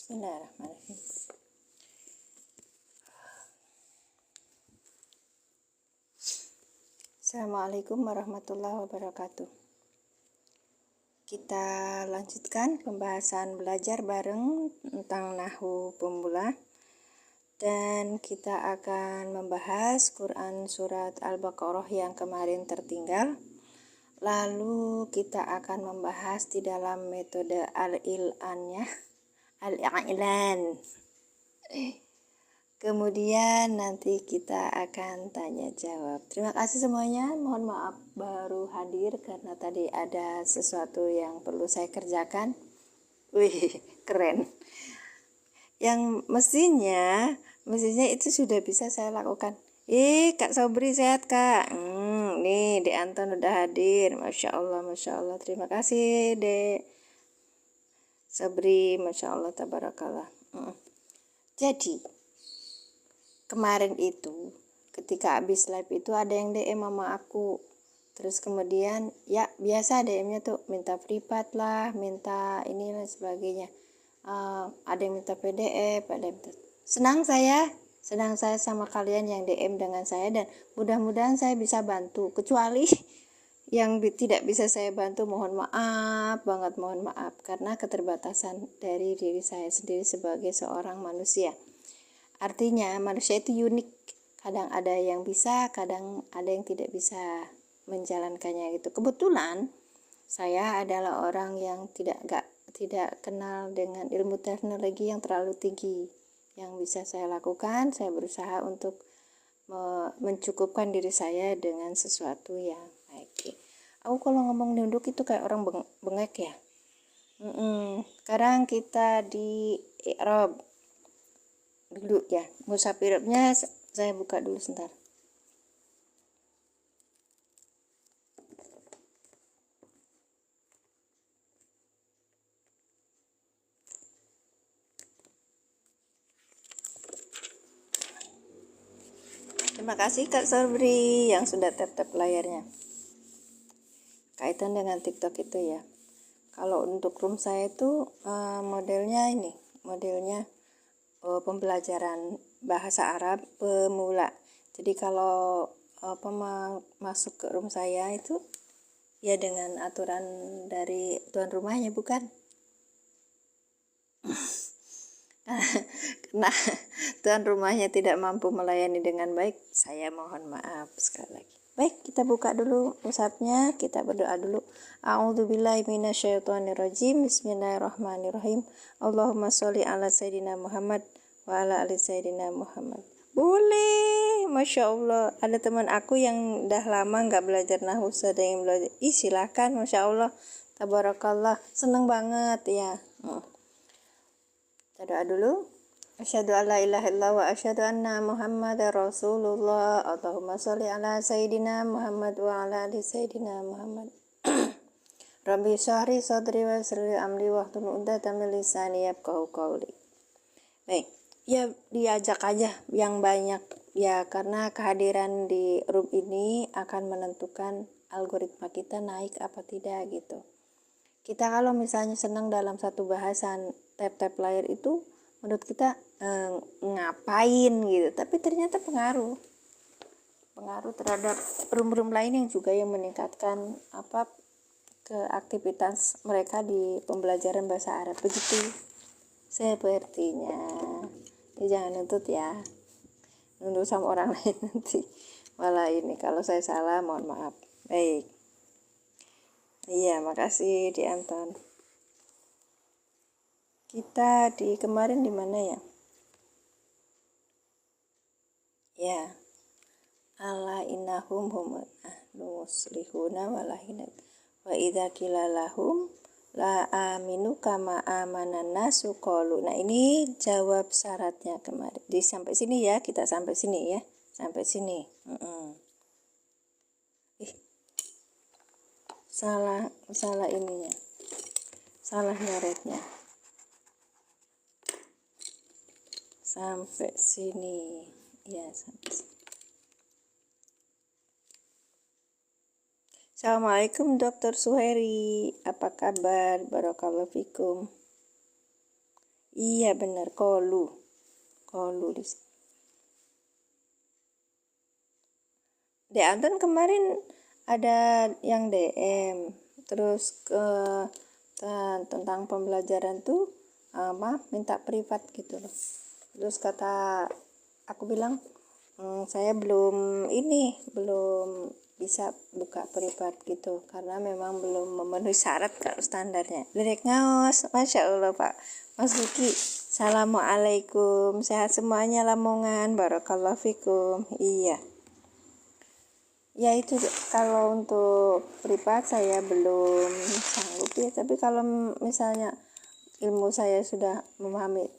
Bismillahirrahmanirrahim. Assalamualaikum warahmatullahi wabarakatuh. Kita lanjutkan pembahasan belajar bareng tentang nahwu pemula. Dan kita akan membahas Quran surat Al-Baqarah yang kemarin tertinggal. Lalu kita akan membahas di dalam metode al-i'lan. Kemudian nanti kita akan tanya jawab. Terima kasih semuanya. Mohon maaf baru hadir karena tadi ada sesuatu yang perlu saya kerjakan. Wih, keren. Yang mestinya itu sudah bisa saya lakukan. Kak Sobri sehat, Kak. Nih, Dek Anton udah hadir. Masya Allah. Terima kasih, Dek Sobri. Masya Allah, tabarakallah. Jadi, kemarin itu, ketika habis live itu ada yang DM sama aku. Terus kemudian, ya biasa DM-nya tuh minta privat lah, minta ini dan sebagainya. Ada yang minta PDF, ada yang minta. Senang saya sama kalian yang DM dengan saya, dan mudah-mudahan saya bisa bantu. Kecuali yang tidak bisa saya bantu, mohon maaf banget, mohon maaf, karena keterbatasan dari diri saya sendiri sebagai seorang manusia. Artinya manusia itu unik, kadang ada yang bisa, kadang ada yang tidak bisa menjalankannya gitu. Kebetulan saya adalah orang yang tidak kenal dengan ilmu teknologi yang terlalu tinggi. Yang bisa saya lakukan, saya berusaha untuk mencukupkan diri saya dengan sesuatu yang baik. Aku kalau ngomong nunduk itu kayak orang bengek ya. Sekarang kita di i'rab dulu ya. Mushaf i'rabnya saya buka dulu sebentar. Terima kasih Kak Sobri yang sudah tap-tap layarnya. Kaitan dengan TikTok itu ya. Kalau untuk room saya itu modelnya pembelajaran bahasa Arab pemula. Jadi kalau masuk ke room saya itu ya dengan aturan dari tuan rumahnya, bukan? Karena tuan rumahnya tidak mampu melayani dengan baik, saya mohon maaf sekali lagi. Baik, kita buka dulu mushafnya, kita berdoa dulu. A'udzubillahi minasyaitonirrajim. Bismillahirrahmanirrahim. Allahumma sholli ala sayyidina Muhammad wa ala ali sayyidina Muhammad. Boleh, Masya Allah. Ada teman aku yang udah lama nggak belajar nahwu, ada yang belajar. Silahkan, Masya Allah, tabarakallah, seneng banget ya. Kita doa dulu. Asyhadu alla ilaha illallah wa asyhadu anna Muhammadar Rasulullah. Allahumma sholli ala sayyidina Muhammad wa ala ali sayyidina Muhammad. Rabbi syahri sadri wa yassir li amri wahlul 'uqdatam min lisani yafqahu qawli. Baik, ya diajak aja yang banyak ya, karena kehadiran di room ini akan menentukan algoritma kita naik apa tidak gitu. Kita kalau misalnya senang dalam satu bahasan, tap-tap layar itu menurut kita ngapain gitu, tapi ternyata pengaruh terhadap room-room lain yang juga yang meningkatkan ke aktivitas mereka di pembelajaran bahasa Arab, begitu sepertinya. Jangan nuntut ya, nuntut sama orang lain nanti malah ini, kalau saya salah mohon maaf. Baik. Iya, makasih Di Anton. Kita di kemarin di mana ya? Ya. Ala innahum hum muslihuna walahinat. Wa idza qila lahum la aminu kama amanan nasu qalu. Nah, ini jawab syaratnya kemarin. Sampai sini ya, kita sampai sini ya. Sampai sini. Salah ininya. Salah nyoretnya. Sampai sini. Ya, sampai sini. Assalamualaikum Dr. Suheri. Apa kabar? Barakallahu fikum. Iya benar, kolu. Kolu di sini. Di Anton kemarin ada yang DM, terus ke tentang pembelajaran tuh minta privat gitu loh. Terus kata aku bilang, saya belum bisa buka privat gitu karena memang belum memenuhi syarat kalau standarnya. Lirik ngaos, Masya Allah Pak Mas Luki. Assalamualaikum, sehat semuanya Lamongan, barakallahu fikum. Iya ya, itu kalau untuk privat saya belum sanggup ya, tapi kalau misalnya ilmu saya sudah memahami,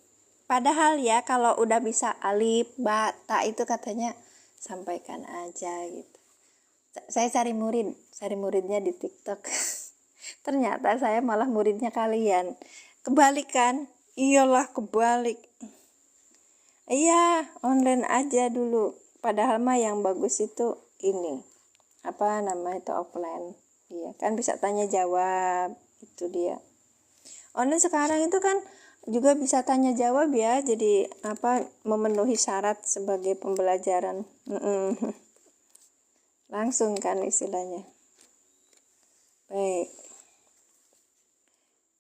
padahal ya kalau udah bisa alif ba ta itu katanya sampaikan aja gitu. Saya cari muridnya di TikTok. Ternyata saya malah muridnya kalian. Kebalik kan? Iyalah kebalik. Iya, online aja dulu. Padahal mah yang bagus itu ini. Apa namanya itu offline. Iya, kan bisa tanya jawab. Itu dia. Online sekarang itu kan juga bisa tanya jawab ya. Jadi memenuhi syarat sebagai pembelajaran. Langsung kan istilahnya. Baik,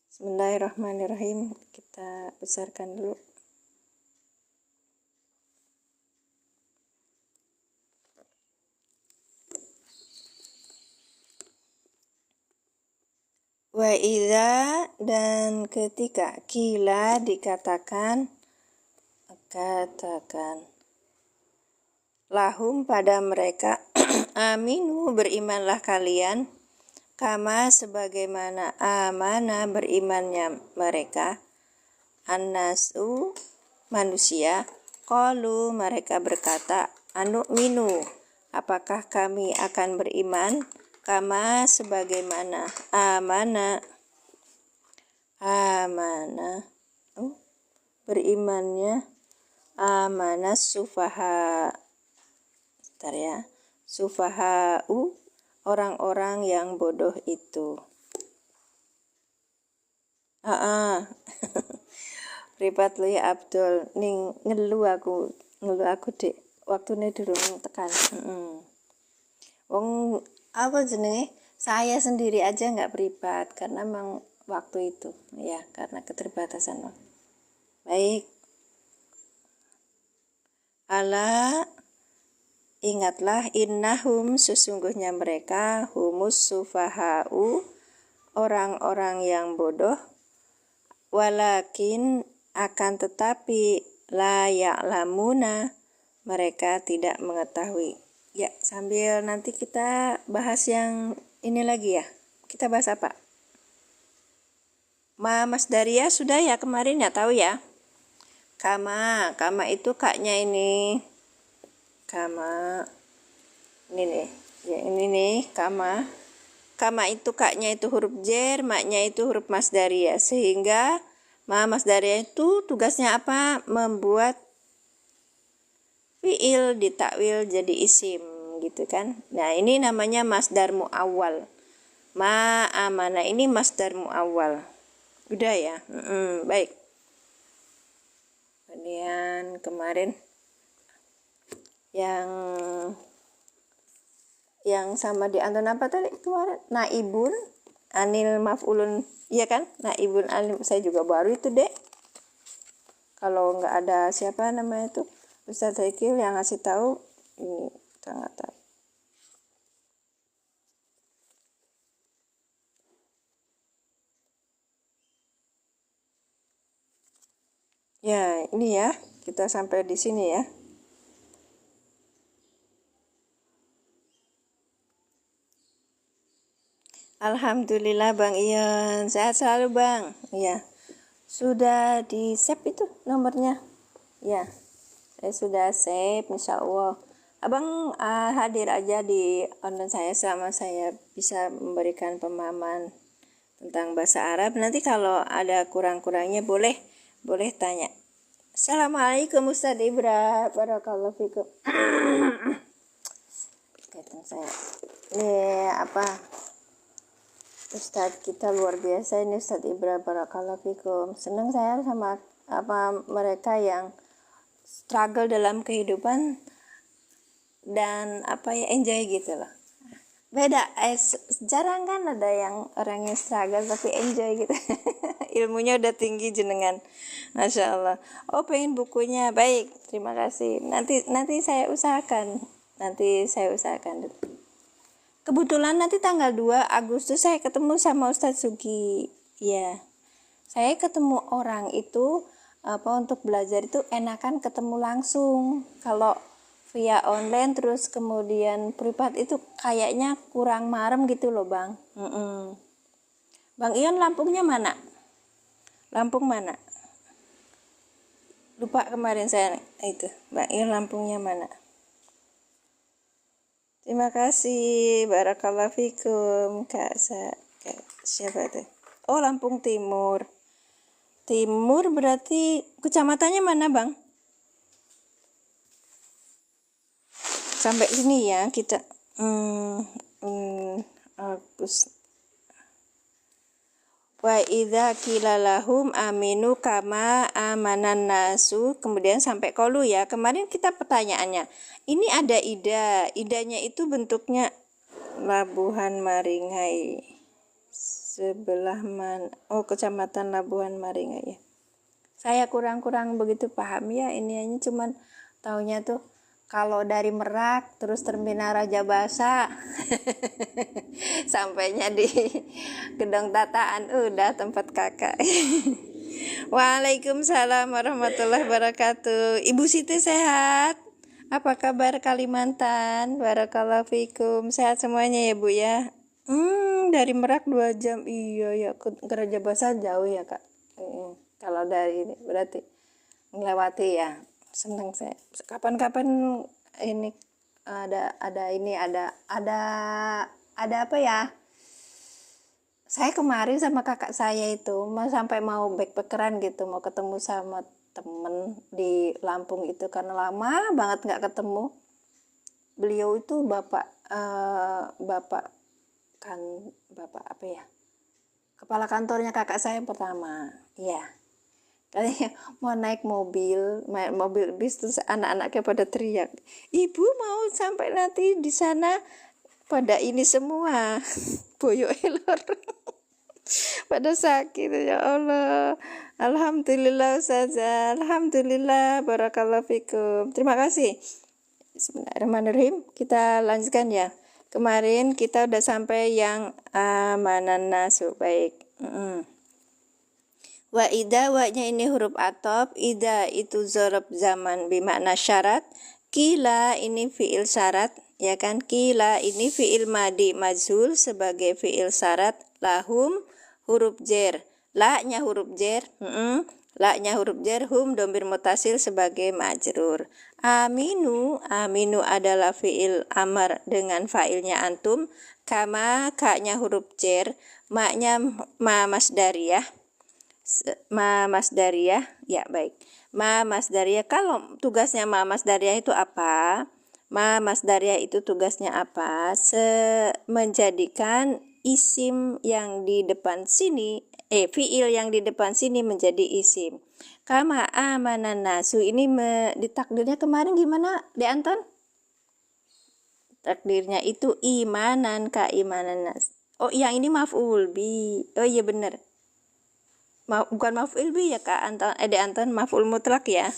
bismillahirrahmanirrahim, kita besarkan dulu. Wa idza, dan ketika, kila dikatakan lahum pada mereka, aminu berimanlah kalian, kama sebagaimana amana berimannya mereka, annasu manusia, qalu mereka berkata, anu minu apakah kami akan beriman, kama sebagaimana amana berimannya amana sufaha. Bentar ya. Sufaha'u, orang-orang yang bodoh itu. Privat lu ya Abdul, ning ngelu aku dek. Waktune durung tekan. Wong apa jenenge? Saya sendiri aja nggak privat karena memang waktu itu ya, karena keterbatasan waktu. Baik. Ala, ingatlah, innahum sesungguhnya mereka, humus sufaha'u, orang-orang yang bodoh, walakin akan tetapi la ya'lamuna, mereka tidak mengetahui. Ya, sambil nanti kita bahas yang ini lagi ya. Kita bahas apa? Mas Daria sudah ya kemarin ya, tahu ya. Kama itu kaknya ini. Kama ini nih ya, ini nih kama itu kaknya itu huruf jer, maknya itu huruf masdaria, sehingga masdaria itu tugasnya apa? Membuat fiil ditakwil jadi isim gitu kan. Nah ini namanya masdar muawwal. Amana ini masdar muawwal. Udah ya. Baik, kemudian kemarin yang sama di Anton apa tadi kemarin, naibun anil maf'ulun, iya kan, naibun anil, saya juga baru itu dek, kalau nggak ada siapa namanya itu Ustaz Haikil yang ngasih tahu, ini kita nggak tahu ya. Ini ya, kita sampai di sini ya. Alhamdulillah Bang Ion, sehat selalu Bang. Iya, sudah di save itu nomornya ya, saya sudah save, insya Allah Abang hadir aja di online saya selama saya bisa memberikan pemahaman tentang bahasa Arab. Nanti kalau ada kurang-kurangnya boleh tanya. Assalamualaikum Ustaz Ibra, barakallahu fikum. Kaitan saya ini Ustadz kita luar biasa ini, Ustadz Ibra, barakallahu fikum. Senang saya sama mereka yang struggle dalam kehidupan dan enjoy gitu loh. Beda, jarang kan ada yang orang yang struggle tapi enjoy gitu. Ilmunya udah tinggi jenengan, Masya Allah. Oh, pengen bukunya, baik, terima kasih. Nanti saya usahakan, Kebetulan nanti tanggal 2 Agustus saya ketemu sama Ustadz Sugi. Ya, saya ketemu orang itu untuk belajar itu enakan ketemu langsung. Kalau via online terus kemudian privat itu kayaknya kurang marem gitu loh, Bang. Bang Ion, Lampungnya mana? Lampung mana? Lupa kemarin saya itu. Bang Ion, Lampungnya mana? Terima kasih, barakallahu fikum, Kak siapa itu? Oh, Lampung Timur. Timur berarti kecamatannya mana, Bang? Sampai sini ya kita. Wa idza qila lahum aminu kama amanan nasu, kemudian sampai qalu ya. Kemarin kita pertanyaannya. Ini ada idanya itu bentuknya Labuhan Maringai. Sebelah mana? Oh, Kecamatan Labuhan Maringai ya. Saya kurang begitu paham ya, ini cuman taunya tuh kalau dari Merak terus terminal Raja Basa sampainya di Gedung Tataan, udah tempat kakak. Waalaikumsalam warahmatullahi wabarakatuh. Ibu Siti sehat? Apa kabar Kalimantan? Barakallahu fikum. Sehat semuanya ya Bu ya. Dari Merak 2 jam. Iya ya, ke Raja Basa jauh ya Kak. Kalau dari ini berarti melewati ya. Senang saya. Kapan-kapan ini ada apa ya? Saya kemarin sama kakak saya itu sampai mau backpackeran gitu, mau ketemu sama temen di Lampung itu karena lama banget nggak ketemu. Beliau itu bapak apa ya? Kepala kantornya kakak saya yang pertama. Iya. Katanya mau naik mobil bis, terus anak-anaknya pada teriak, ibu mau sampai nanti di sana pada ini semua boyo elor pada sakit. Ya Allah, alhamdulillah saja, alhamdulillah, barakallahu fikum. Terima kasih. Bismillahirrahmanirrahim. Kita lanjutkan ya. Kemarin kita udah sampai yang amanan nasu, baik. Wa ida, wa-nya ini huruf atop. Ida itu zorob zaman bimakna syarat. Kila ini fiil syarat, ya kan? Kila ini fiil madi majhul sebagai fiil syarat. Lahum huruf jer. La-nya huruf jer. La-nya huruf jer. Hum domir mutasil sebagai majrur. Aminu adalah fiil amar dengan fa'ilnya antum. Kama, ka-nya huruf jer. Ma-nya ma masdariyah. Ma masdariyah, ya baik. Ma masdariyah, kalau tugasnya ma masdariyah itu apa? Ma masdariyah itu tugasnya apa? Menjadikan isim yang di depan sini, fiil yang di depan sini menjadi isim. Kama amanan nasu, ini ditakdirnya kemarin gimana, De Anton? Takdirnya itu imanan, imanan nas. Oh, yang ini maf'ul bi. Oh iya benar. Bukan maf'ul bi ya Kak Anton, De Anton, maf'ul mutlak ya.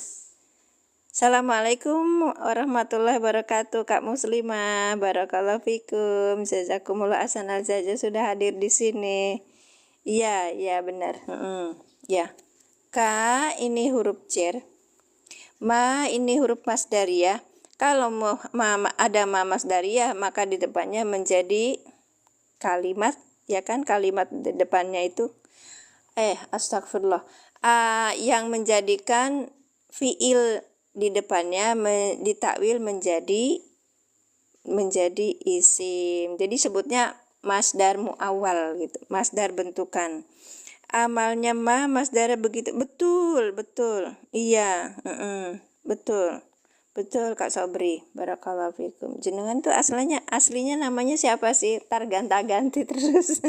Assalamualaikum warahmatullahi wabarakatuh Kak Muslimah, barakallahu fikum, jazakumullah ahsanal jazaa sudah hadir di sini. Iya benar. Ya. Ka ini huruf jar. Ma ini huruf masdariyah. Kalau ada ma masdariyah maka di depannya menjadi kalimat, ya kan? Kalimat di depannya itu astagfirullah, yang menjadikan fiil di depannya ditakwil menjadi isim. Jadi sebutnya masdar muawwal gitu, masdar bentukan. Amalnya ma masdar begitu, betul. Iya, betul Kak Sobri, barakallahu fikum. Jenengan tuh aslinya namanya siapa sih? Tar ganti terus.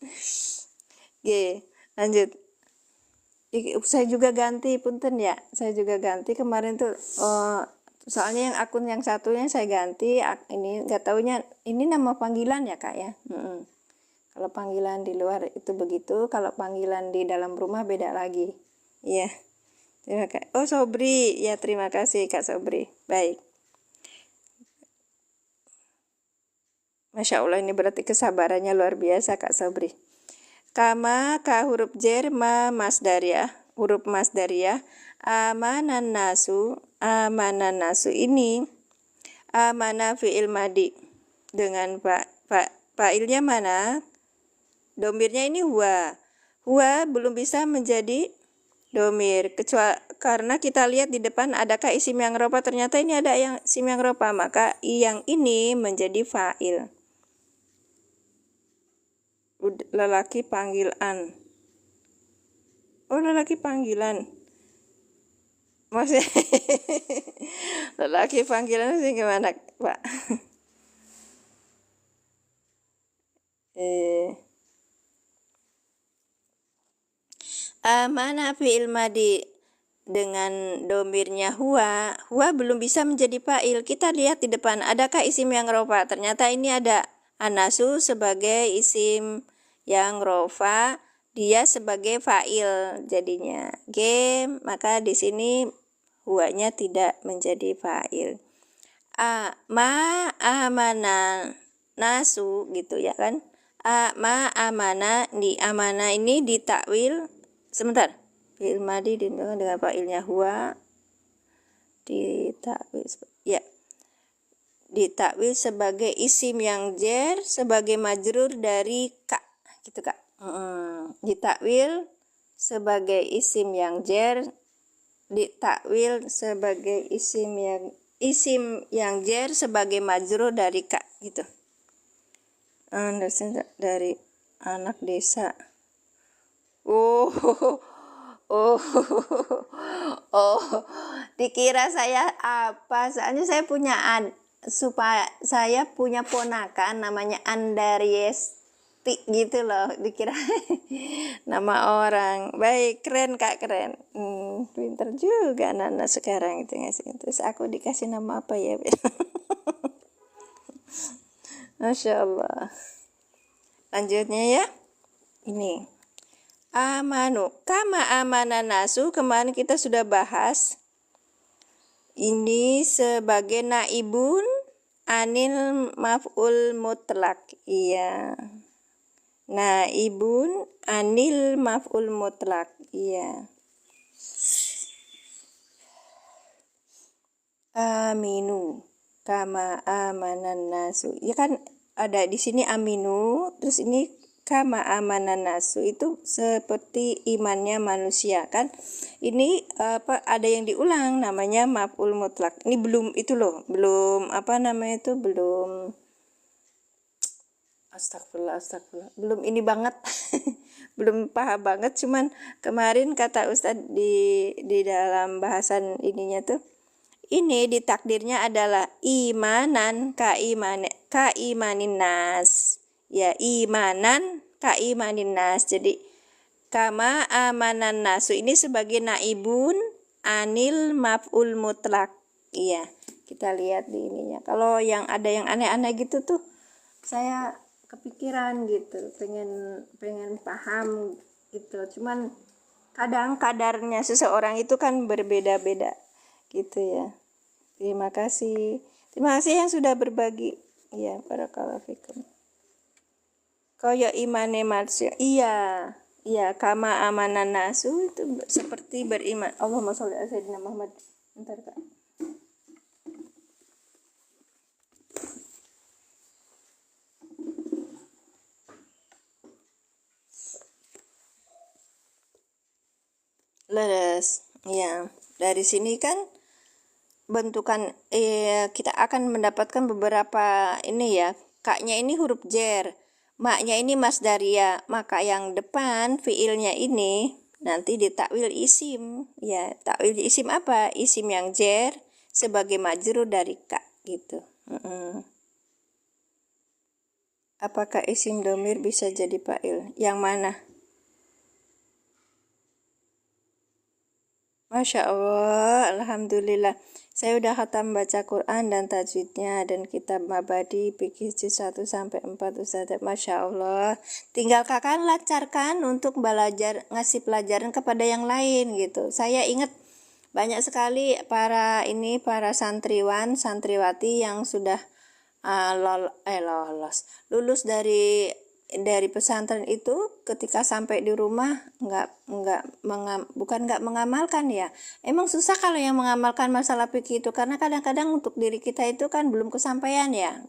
Oke, lanjut. Saya juga ganti, punten ya. Saya juga ganti kemarin tuh. Soalnya yang akun yang satunya saya ganti. Ini nggak taunya ini nama panggilan ya kak ya. Kalau panggilan di luar itu begitu. Kalau panggilan di dalam rumah beda lagi. Iya. Terima kasih. Oh Sobri, ya terima kasih Kak Sobri. Baik. Masya Allah ini berarti kesabarannya luar biasa Kak Sobri. Kama ka huruf jer ma masdariyah, huruf masdariyah. Amanan nasu ini amana fi'il madi dengan fa'ilnya mana? Domirnya ini huwa. Huwa belum bisa menjadi domir kecuali karena kita lihat di depan adakah isim yang ropa, ternyata ini ada yang isim yang ropa, maka yang ini menjadi fa'il. Lelaki panggilan. Oh lelaki panggilan. Maksudnya lelaki panggilan sih gimana Pak? Mana fi'il madi dengan domirnya huwa belum bisa menjadi fa'il. Kita lihat di depan adakah isim yang rofa, ternyata ini ada anasu sebagai isim yang rofa, dia sebagai fa'il jadinya. Oke, maka di sini huwanya tidak menjadi fa'il. Ma amana nasu gitu ya kan. Ma amana, di amana ini ditakwil sebentar. Fi'il madi dengan fa'ilnya huwa ditakwil ya. Ditakwil sebagai isim yang jer sebagai majrur dari ka gitu Kak. Ditakwil sebagai isim yang jer, ditakwil sebagai isim yang jer sebagai majrur dari ka gitu. Dari anak desa. Oh, dikira saya apa? Soalnya saya punya supaya saya punya ponakan namanya Andariesti gitu loh, dikira nama orang. Baik, keren Kak, keren. Pinter juga anak-anak sekarang itu ngasih. Terus aku dikasih nama apa ya? Masya Allah. Lanjutnya ya. Ini amanu, kama amana nasu, kemarin kita sudah bahas. Ini sebagai naibun anil maf'ul mutlak. Iya. Naibun anil maf'ul mutlak. Iya. Aminu kama amanan nasu. Ya kan ada di sini aminu, terus ini kama amanan nasu, itu seperti imannya manusia kan. Ini ada yang diulang namanya maf'ul mutlak. Ini belum itu loh, belum belum astagfirullah, belum ini banget. Belum paham banget, cuman kemarin kata Ustadz di dalam bahasan ininya tuh, ini ditakdirnya adalah imanan kaimanin nas. Ya, imanan kaimanin nas. Jadi kama amanan nasu ini sebagai naibun anil maf'ul mutlak. Iya, kita lihat di ininya. Kalau yang ada yang aneh-aneh gitu tuh saya kepikiran gitu, pengen paham gitu. Cuman kadang kadarnya seseorang itu kan berbeda-beda gitu ya. Terima kasih yang sudah berbagi. Ya, barakallahu fikum. Kaya imane manusia. Iya, kama amanan nasu itu seperti beriman. Allahumma sholli ala sayyidina Muhammad. Bentar Kak. Leres. Ya, dari sini kan bentukan kita akan mendapatkan beberapa ini ya. Kaknya ini huruf jer, maknya ini masdaria, maka yang depan fiilnya ini nanti ditakwil isim. Ya, takwil isim apa? Isim yang jer sebagai majrur dari ka gitu. apakah isim domir bisa jadi fa'il? Yang mana? Masya Allah, Alhamdulillah. Saya udah khatam baca Quran dan tajwidnya dan kitab Mabadi fikih juz 1 sampai 4 Ustazah. Masya Allah. Tinggal kakak lancarkan untuk belajar, ngasih pelajaran kepada yang lain gitu. Saya ingat banyak sekali para santriwan, santriwati yang sudah lulus dari pesantren itu ketika sampai di rumah bukan nggak mengamalkan ya. Emang susah kalau yang mengamalkan masalah fikih itu karena kadang-kadang untuk diri kita itu kan belum kesampaian ya.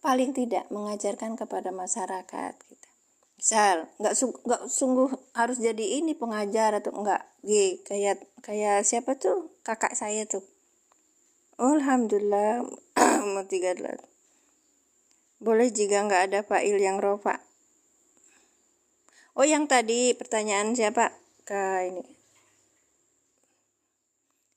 Paling tidak mengajarkan kepada masyarakat kita. Misal nggak sungguh harus jadi ini pengajar atau enggak. Kayak siapa tuh kakak saya tuh. Alhamdulillah umur 38. Boleh jika nggak ada fa'il yang rofa. Oh, yang tadi pertanyaan siapa? Ini.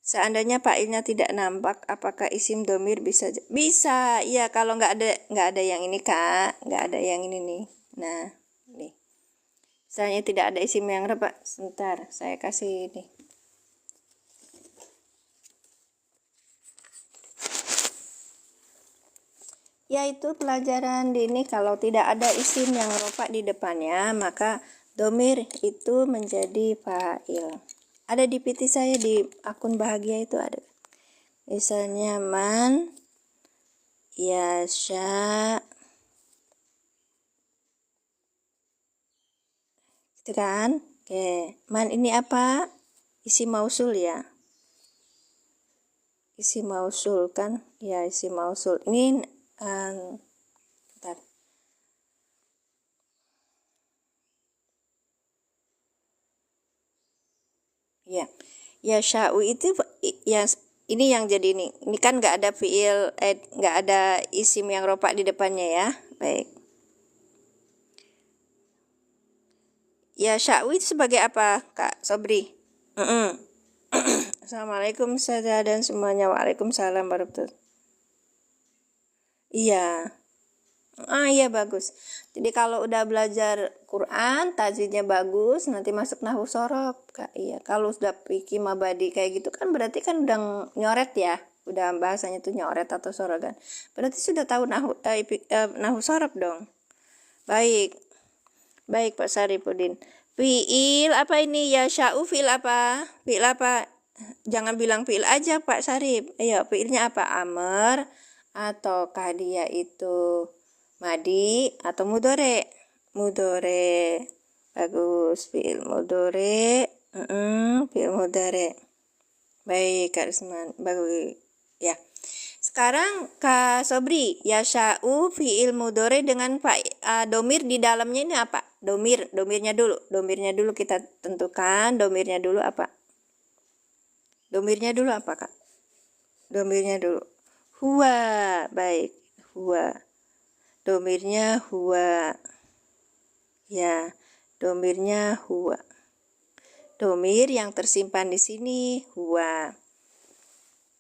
Seandainya fa'ilnya tidak nampak, apakah isim domir bisa? Bisa, iya kalau nggak ada yang ini Kak, nggak ada yang ini nih. Nah, nih. Misalnya tidak ada isim yang rofa, sebentar saya kasih ini. Yaitu pelajaran di ini kalau tidak ada isim yang rofa di depannya maka domir itu menjadi fa'il. Ada di PT saya di akun bahagia itu ada. Misalnya man yasha gitu kan. Oke, man ini apa? Isim mausul ya. Isim mausul kan? Ya, isim mausul. Ini bentar. Ya, ya sya'u itu ya ini yang jadi ini. Ini kan nggak ada fiil, nggak ada isim yang rofa di depannya ya. Baik. Ya sya'u itu sebagai apa, Kak Sobri? Assalamualaikum saudara dan semuanya. Waalaikumsalam warahmatullahi. Iya. Iya bagus. Jadi kalau udah belajar Quran, tajwidnya bagus, nanti masuk nahwu sorof, Kak. Iya. Kalau sudah fikih mabadi kayak gitu kan berarti kan udah nyoret ya. Udah bahasanya tuh nyoret atau sorof kan. Berarti sudah tahu nahwu sorof dong. Baik. Baik Pak Saripudin. Fiil apa ini ya sya'u fiil apa? Fiil apa? Jangan bilang fiil aja Pak Sarip. Ayo fiilnya apa? Amr ataukah dia itu madi atau mudore? Mudore. Bagus, fiil mudore. Fiil mudore. Baik Kak Risman. Bagus. Ya. Sekarang Kak Sobri, yasha'u fiil mudore dengan domir di dalamnya ini apa? Domirnya dulu kita tentukan. Domirnya dulu apa? Domirnya dulu apa Kak? Domirnya dulu. Huwa, baik. Huwa. Domirnya huwa. Ya, domirnya huwa. Domir yang tersimpan di sini huwa.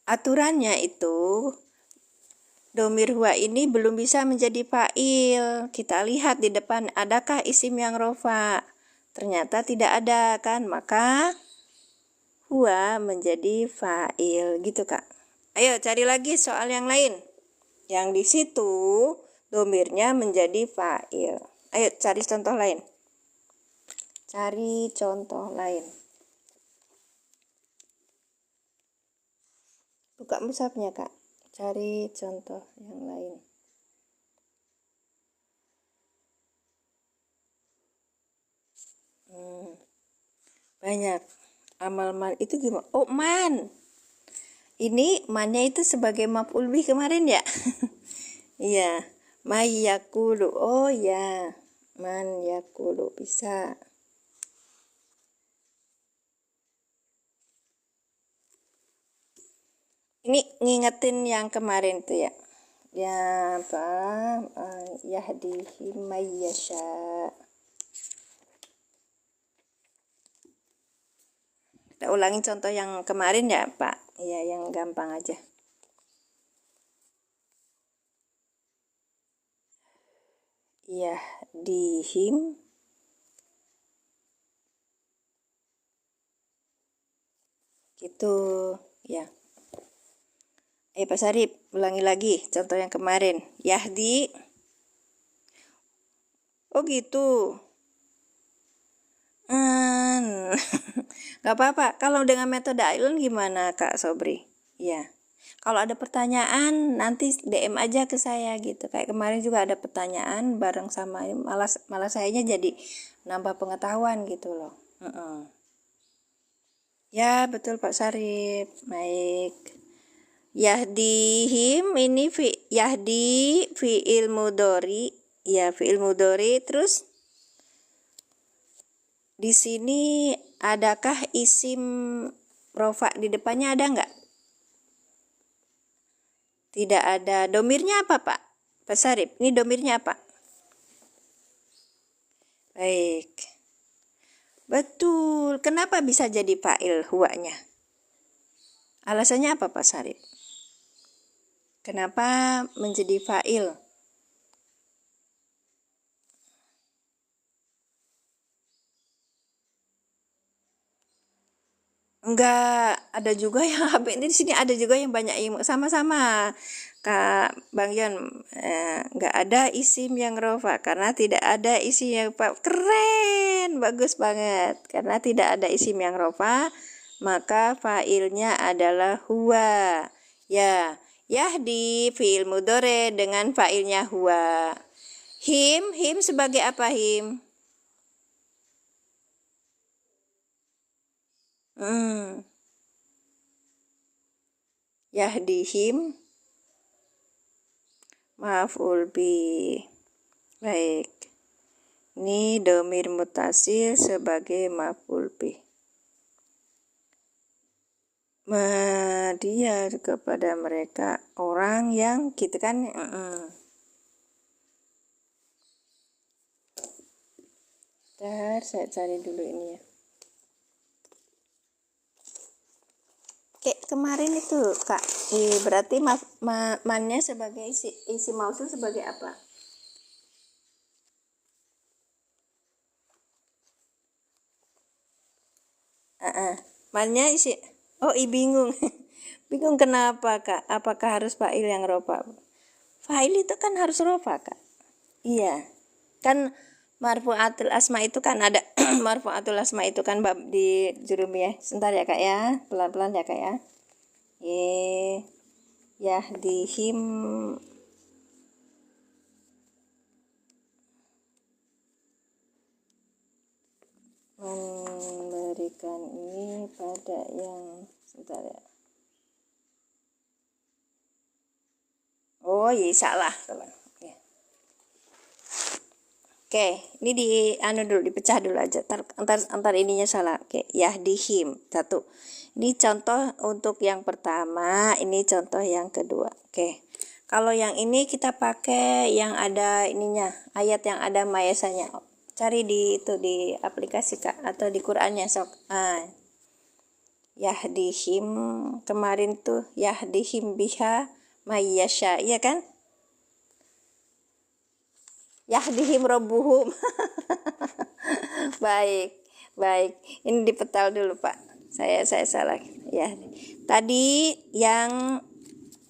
Aturannya itu domir huwa ini belum bisa menjadi fa'il. Kita lihat di depan adakah isim yang rofa. Ternyata tidak ada kan, maka huwa menjadi fa'il gitu Kak. Ayo cari lagi soal yang lain. Yang di situ domirnya menjadi fa'il. Ayo cari contoh lain. Cari contoh lain. Buka mushafnya Kak. Cari contoh yang lain. Banyak. Amal man itu gimana? Oh man. Ini mannya itu sebagai maf'ul bih kemarin ya. Iya. May yakulu. Oh ya. Man yakulu bisa. Ini ngingetin yang kemarin tuh ya. Ya apa? Yahdihi may yasha. Kita ulangi contoh yang kemarin ya Pak. Iya yang gampang aja. yahdihim, gitu ya. Pak Sarip, ulangi lagi contoh yang kemarin. Yahdi. Oh gitu. Gak apa-apa. Kalau dengan metode Ailun gimana Kak Sobri? Ya. Kalau ada pertanyaan nanti DM aja ke saya gitu. Kayak kemarin juga ada pertanyaan bareng sama malah sayanya jadi nambah pengetahuan gitu loh. Ya betul Pak Sarip. Baik. Yahdihim ini yahdi fi'il mudhari. Ya fi'il mudhari. Terus di sini adakah isim rofa di depannya, ada nggak? Tidak ada. Domirnya apa Pak? Pak Sarip, ini domirnya apa? Baik. Betul. Kenapa bisa jadi fa'il huwanya? Alasannya apa Pak Sarip? Kenapa menjadi fa'il? Enggak, ada juga yang ini di sini ada juga yang banyak ilmu sama-sama Kak Bang Yon. Enggak ada isim yang rofa karena tidak ada isim yang keren, bagus banget. Karena tidak ada isim yang rofa, maka fa'ilnya adalah huwa. Ya, yahdi fi'il mudhari dengan fa'ilnya huwa. Him sebagai apa him? Yahdihim maf'ul bi. Baik. Ini domir mutasil sebagai maf'ul bi. Dia kepada mereka orang yang gitu kan. Bentar, saya cari dulu ini ya. Kayak kemarin itu Kak, berarti mannya sebagai isi mausul sebagai apa? Mannya isi. Oh, bingung. Bingung kenapa Kak? Apakah harus fa'il yang rofa? Fa'il itu kan harus rofa Kak. Iya. Kan marfu'atul asma itu kan ada marfu'atul asma itu kan bab di jurumiyah. Sebentar ya Kak ya, pelan-pelan ya Kak ya. Yahdihim memberikan ini pada yang sebentar ya. Oh iya salah. Oke, ini dipecah dulu aja. Antar ininya salah. Oke, yahdihim. Satu. Ini contoh untuk yang pertama, ini contoh yang kedua. Oke. Kalau yang ini kita pakai yang ada ininya, ayat yang ada mayasanya. Cari di aplikasi Kak atau di Qur'annya sok. Yahdihim kemarin tuh yahdihim biha mayyasha, iya kan? Yahdihim rabbuhum. Baik. Ini dipetal dulu Pak. Saya salah. Ya. Tadi yang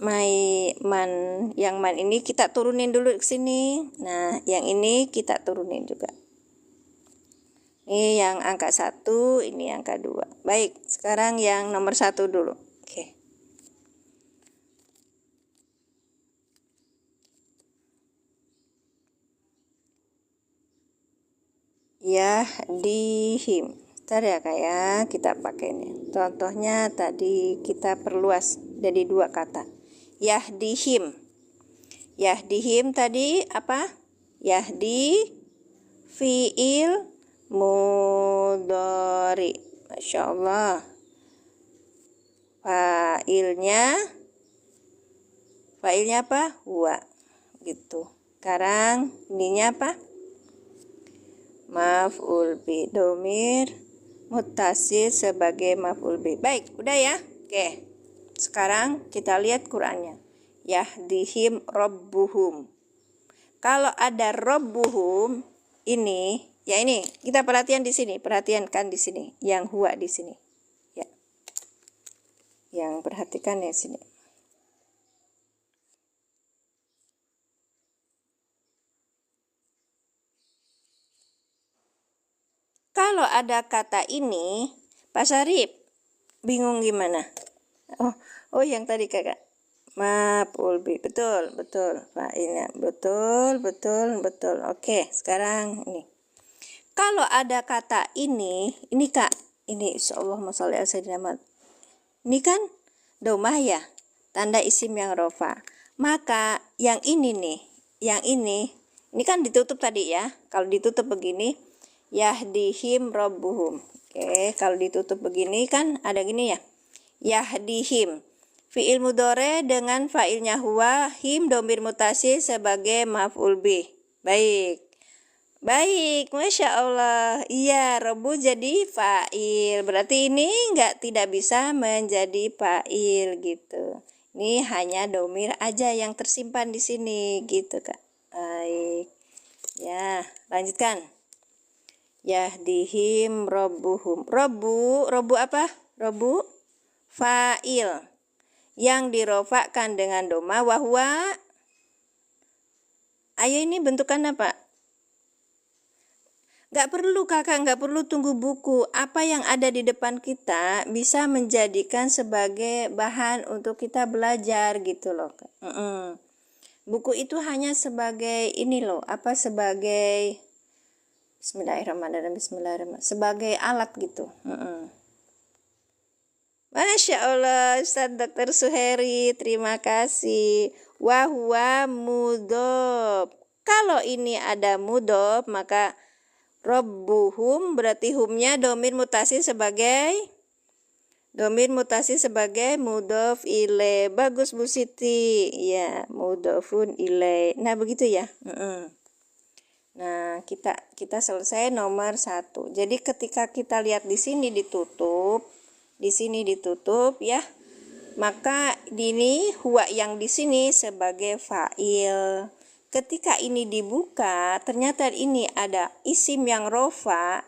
man ini kita turunin dulu ke sini. Nah, yang ini kita turunin juga. Ini yang angka 1, ini angka 2. Baik, sekarang yang nomor 1 dulu. Oke. Yahdihim. Bentar ya Kak ya, kita pakai ini. Contohnya tadi kita perluas jadi 2 kata. Yahdihim. Yahdihim tadi apa? Yahdi fi'il mudhari. Masya Allah. Fa'ilnya apa? Huwa. Gitu. Sekarang ininya apa? Maf'ul bi, domir muttasil sebagai maf'ul bi. Baik, udah ya. Oke. Sekarang kita lihat Qur'annya. Yahdihim rabbuhum. Kalau ada rabbuhum ini, ya ini kita perhatikan di sini, perhatikan di sini, yang huwa di sini. Ya. Yang perhatikan ya sini. Kalau ada kata ini, Pak Syarif, bingung gimana? Oh yang tadi kakak. Maf'ul bi, betul, fa'ilnya, betul. Oke, sekarang ini. Kalau ada kata ini kak, ini Allahumma sholli ala sayyidina Muhammad. Ini kan domah ya, tanda isim yang rofa. Maka yang ini nih, ini kan ditutup tadi ya. Kalau ditutup begini, yahdihim rabbuhum. Oke, kalau ditutup begini kan ada gini ya, yahdihim. Fi'il mudhore dengan fa'ilnya huwa, him domir mutasi sebagai maf'ul bih. Baik, Masya Allah. Iya, robu jadi fa'il. Berarti ini tidak bisa menjadi fa'il gitu. Ini hanya domir aja yang tersimpan di sini gitu kak. Baik. Ya, lanjutkan. Yahdihim robbuhum. Robu apa? Robu fa'il. Yang dirofakkan dengan doma wahwa. Ayo ini bentukan apa? Gak perlu kakak, gak perlu tunggu buku. Apa yang ada di depan kita bisa menjadikan sebagai bahan untuk kita belajar gitu loh. Buku itu hanya sebagai ini loh, sebagai Bismillahirrahmanirrahim, sebagai alat gitu. Masya Allah, Ustadz Dr. Suheri, terima kasih. Wahwa mudhof. Kalau ini ada mudhof, maka robbuhum berarti humnya domir mutasi sebagai mudhof ilaih. Bagus Bu Siti. Ya, mudhofun ilaih. Nah, begitu ya. Nah, kita selesai nomor 1. Jadi ketika kita lihat di sini ditutup ya, maka ini huwa yang di sini sebagai fa'il. Ketika ini dibuka, ternyata ini ada isim yang rofa.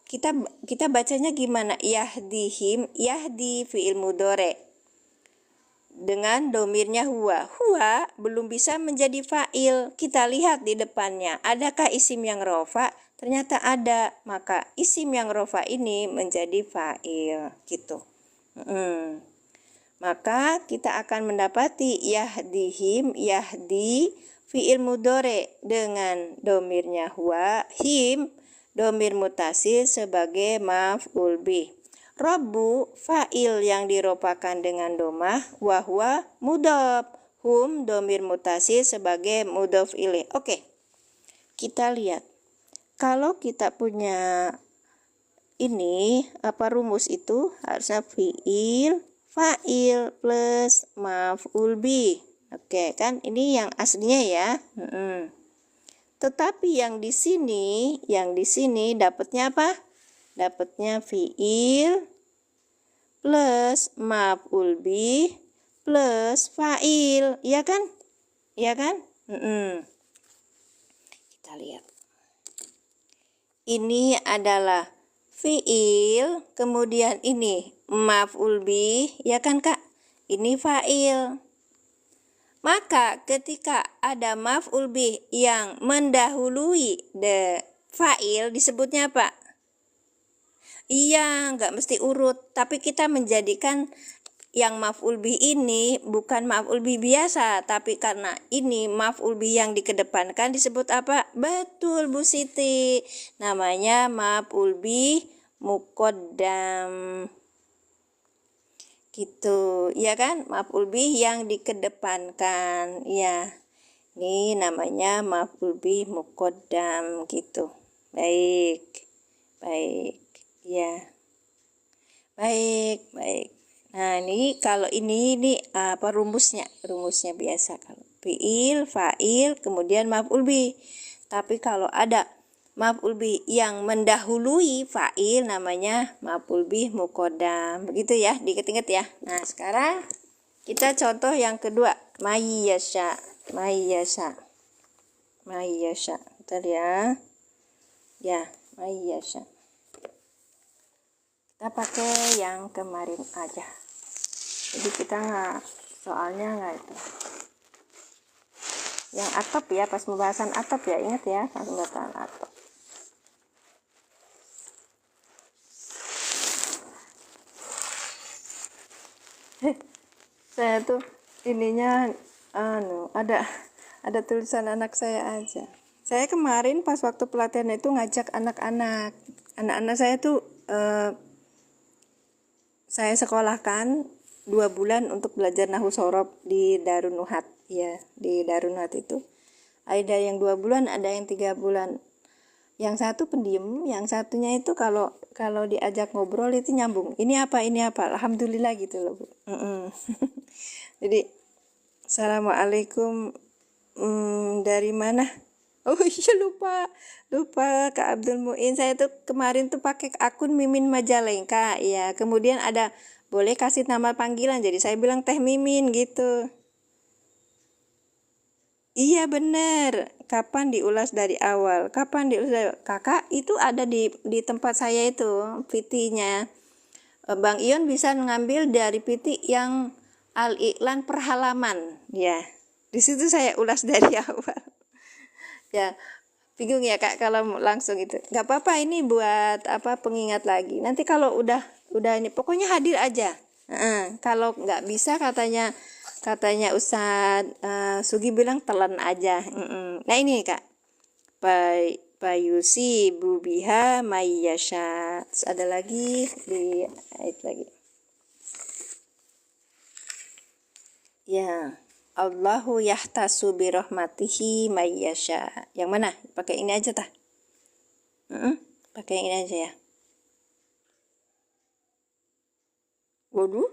Kita bacanya gimana? Yahdihim, yahdi fi'il mudhore dengan domirnya huwa. Huwa belum bisa menjadi fa'il. Kita lihat di depannya, adakah isim yang rofa? Ternyata ada, maka isim yang rofa ini menjadi fa'il gitu. Maka kita akan mendapati yahdihim, yahdi fi'il mudhore dengan domirnya huwa, him domir mutasil sebagai maf'ul bih. Robbu fa'il yang diropakan dengan domah, wahwa mudhof, hum domir mutasil sebagai mudhof ilaih. Oke, kita lihat. Kalau kita punya ini, rumus itu harusnya fi'il, fa'il plus maf'ul bih. Oke, kan ini yang aslinya ya. Tetapi yang di sini dapatnya apa? Dapatnya fi'il plus maf'ul bih plus fa'il. Iya kan? Kita lihat. Ini adalah fi'il, kemudian ini maf'ul bih, ya kan kak? Ini fa'il. Maka ketika ada maf'ul bih yang mendahului fa'il disebutnya apa? Iya, nggak mesti urut, tapi kita menjadikan yang maf'ul bih ini bukan maf'ul bih biasa, tapi karena ini maf'ul bih yang dikedepankan disebut apa? Betul Bu Siti, namanya maf'ul bih muqaddam gitu, ya kan? Maf'ul bih yang dikedepankan, ya. Ini namanya maf'ul bih muqaddam gitu. Baik, ya. Baik. Nah, ini kalau ini apa rumusnya? Rumusnya biasa kalau fi'il, fa'il, kemudian maf'ul bih. Tapi kalau ada maf'ul bih yang mendahului fa'il namanya maf'ul bih muqaddam. Begitu ya, diingat-ingat ya. Nah, sekarang kita contoh yang kedua, mayyasya. Mayyasha. Mayyasha. Bentar ya. Ya, mayyasha. Kita pakai yang kemarin aja. Jadi kita soalnya nggak itu. Yang atop ya, pas pembahasan atop ya, ingat ya, pas pembahasan atop. Saya tuh ininya ada tulisan anak saya aja. Saya kemarin pas waktu pelatihan itu ngajak anak-anak saya tuh saya sekolahkan 2 bulan untuk belajar nahwu sorob di Darun Nuhat ya, di Darun Nuhat itu ada yang 2 bulan, ada yang 3 bulan. Yang satu pendiam, yang satunya itu kalau diajak ngobrol itu nyambung. Ini apa, alhamdulillah gitu loh, Bu. Jadi assalamualaikum, dari mana? Oh iya, lupa Kak Abdul Muin. Saya tuh kemarin tuh pakai akun Mimin Majalengka ya. Kemudian ada boleh kasih nama panggilan, jadi saya bilang Teh Mimin gitu. Iya bener. Kapan diulas dari awal? Kakak itu ada di tempat saya itu PT-nya. Bang Ion bisa ngambil dari PT yang al-iklan per halaman ya. Di situ saya ulas dari awal. Ya, bingung ya Kak kalau langsung itu. Nggak apa-apa, ini buat apa, pengingat lagi. Nanti kalau udah ini pokoknya hadir aja. Kalau nggak bisa katanya Ustadz Sugi bilang telan aja. Nah ini Kak, Payusi bubiha mayyasha. Terus ada lagi di ayat lagi. Ya. Allahu yahtasu birahmatihi mayyasha. Yang mana? Pakai ini aja tah. Pakai ini aja ya. Waduh.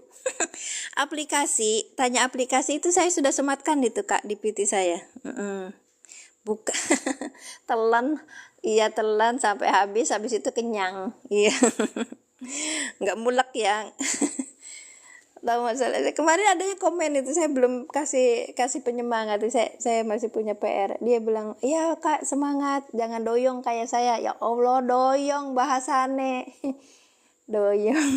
Tanya aplikasi itu saya sudah sematkan itu Kak di PT saya. Buka telan sampai habis itu kenyang. Iya. Nggak mulek ya. Tahu masalah. Kemarin ada yang komen itu, saya belum kasih penyemangat. Saya masih punya PR. Dia bilang, "Iya Kak, semangat, jangan doyong kayak saya." Ya Allah, doyong bahasane. Doyong.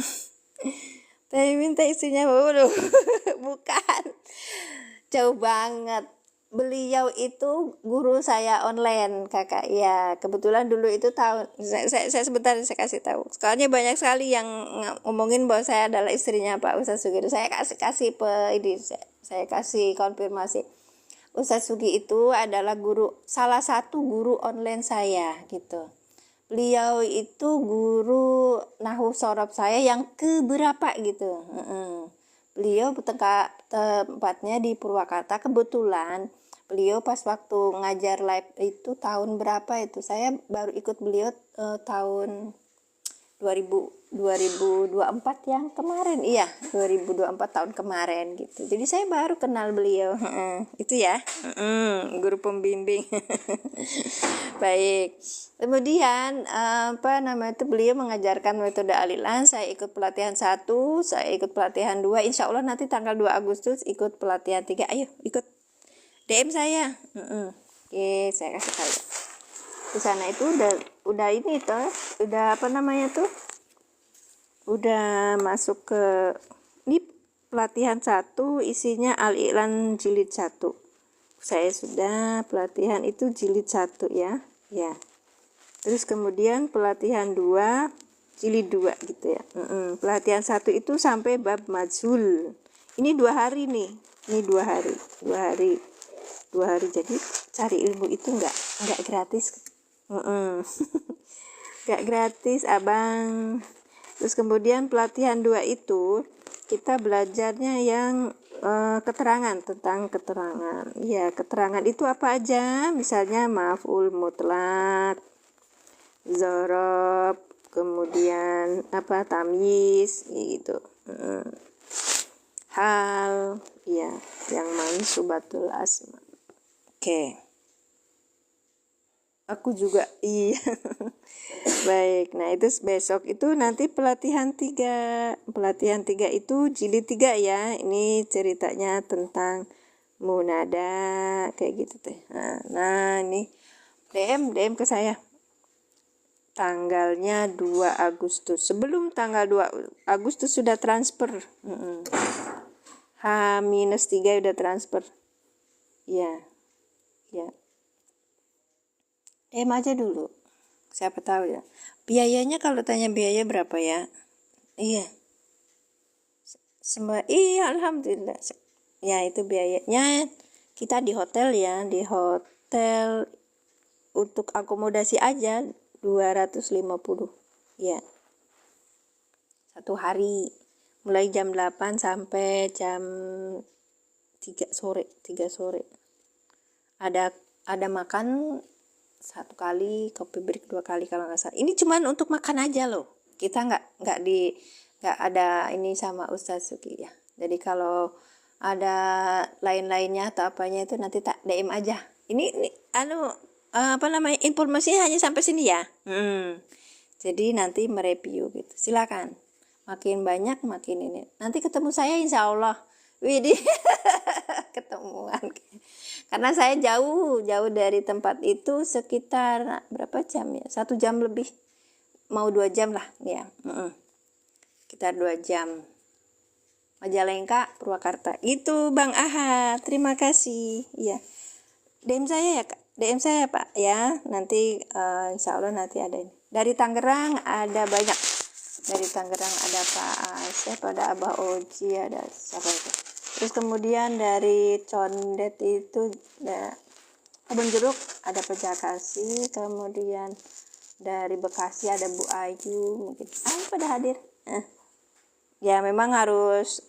Tapi minta isinya waduh. Bukan. Jauh banget. Beliau itu guru saya online Kakak ya, kebetulan dulu itu tahun saya sebentar saya kasih tahu. Soalnya banyak sekali yang ngomongin bahwa saya adalah istrinya Pak Ustadz Sugi. Saya saya kasih konfirmasi. Ustadz Sugi itu adalah salah satu guru online saya gitu. Beliau itu guru nahwu sorob saya yang keberapa gitu. Beliau tempatnya di Purwakarta. Kebetulan beliau pas waktu ngajar live itu tahun berapa itu, saya baru ikut beliau tahun 2024 yang kemarin, iya 2024 tahun kemarin gitu. Jadi saya baru kenal beliau itu ya, guru pembimbing. Baik, kemudian beliau mengajarkan metode al-iklan. Saya ikut pelatihan 1, saya ikut pelatihan 2, insya Allah nanti tanggal 2 Agustus ikut pelatihan 3. Ayo ikut, DM saya. Oke, saya kasih tahu. Di sana itu udah ini tuh, udah udah masuk ke ini pelatihan 1, isinya al-iklan jilid 1. Saya sudah pelatihan itu jilid 1 ya. Terus kemudian pelatihan 2 jilid 2 gitu ya. Pelatihan 1 itu sampai bab majhul. Ini 2 hari nih. Ini 2 hari. Jadi cari ilmu itu enggak gratis. Enggak gratis, Abang. Terus kemudian pelatihan 2 itu kita belajarnya yang tentang keterangan. Ya, keterangan itu apa aja? Misalnya maf'ul mutlak, dzarab, kemudian tamyiz gitu. Hal, ya, yang mansubatul asma. Oke. Aku juga iya. Baik, nah itu besok itu nanti pelatihan 3. Pelatihan 3 itu jilid 3 ya. Ini ceritanya tentang munada, kayak gitu teh. Nah ini DM ke saya tanggalnya 2 Agustus. Sebelum tanggal 2 Agustus sudah transfer. H-3 udah transfer. Ya. DM aja dulu. Siapa tahu ya. Biayanya kalau tanya biaya berapa ya? Iya. Iya, alhamdulillah. Ya, itu biayanya. Kita di hotel ya, di hotel untuk akomodasi aja 250. Ya. 1 hari. Mulai jam 8 sampai jam 3 sore. Ada makan 1 kali, kopi break 2 kali kalau nggak salah. Ini cuman untuk makan aja loh. Kita nggak ada ini sama Ustaz Suki ya. Jadi kalau ada lain-lainnya atau apanya itu nanti tak DM aja. Ini informasinya hanya sampai sini ya. Jadi nanti mereview gitu. Silakan. Makin banyak makin ini. Nanti ketemu saya insya Allah. Widih. Ketemuan. Karena saya jauh dari tempat itu sekitar berapa jam ya? 1 jam lebih. Mau 2 jam lah ya. Sekitar 2 jam. Majalengka, Purwakarta. Itu Bang Ahad. Terima kasih. Ya. DM saya ya Kak. DM saya Pak ya. Nanti insya Allah nanti ada ini. Dari Tangerang ada banyak. Dari Tangerang ada Pak Asep, ada Abah Oji, ada siapa itu. Terus kemudian dari Condet itu Kebun Jeruk ada Pejakasi. Kemudian dari Bekasi ada Bu Ayu. Mungkin pada hadir. Ya memang harus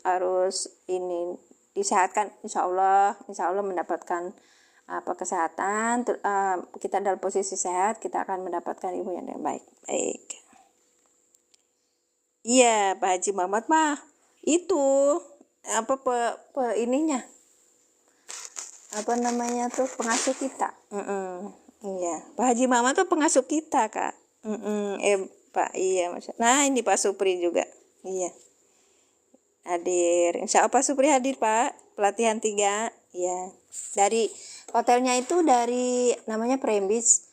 ini disehatkan, insya Allah mendapatkan kesehatan. Kita dalam posisi sehat, kita akan mendapatkan ilmu yang baik. Iya Pak Haji Muhammad mah itu ininya pengasuh kita. Iya Pak Haji Muhammad tuh pengasuh kita Kak. Pak iya Mas. Nah ini Pak Supri juga. Iya. Hadir. Insya Allah Pak Supri hadir Pak. Pelatihan 3. Ya. Dari hotelnya itu dari namanya Prembis.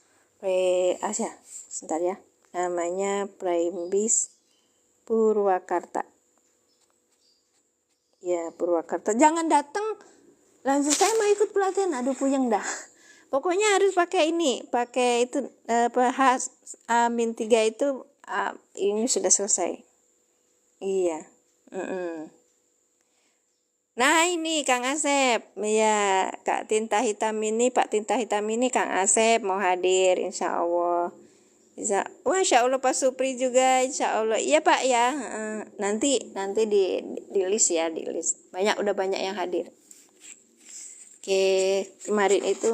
Sebentar ya. Namanya Prembis Purwakarta. Ya Purwakarta. Jangan datang langsung saya mau ikut pelatihan. Aduh puyeng dah. Pokoknya harus pakai ini. Pakai itu H-3 itu ini sudah selesai. Iya. Nah ini Kang Asep ya, Kak Tinta Hitam ini, Pak Tinta Hitam ini Kang Asep mau hadir insya Allah. Masya Allah Pak Supri juga insya Allah. Iya Pak ya. Nanti di list ya, di list. Udah banyak yang hadir. Oke, kemarin itu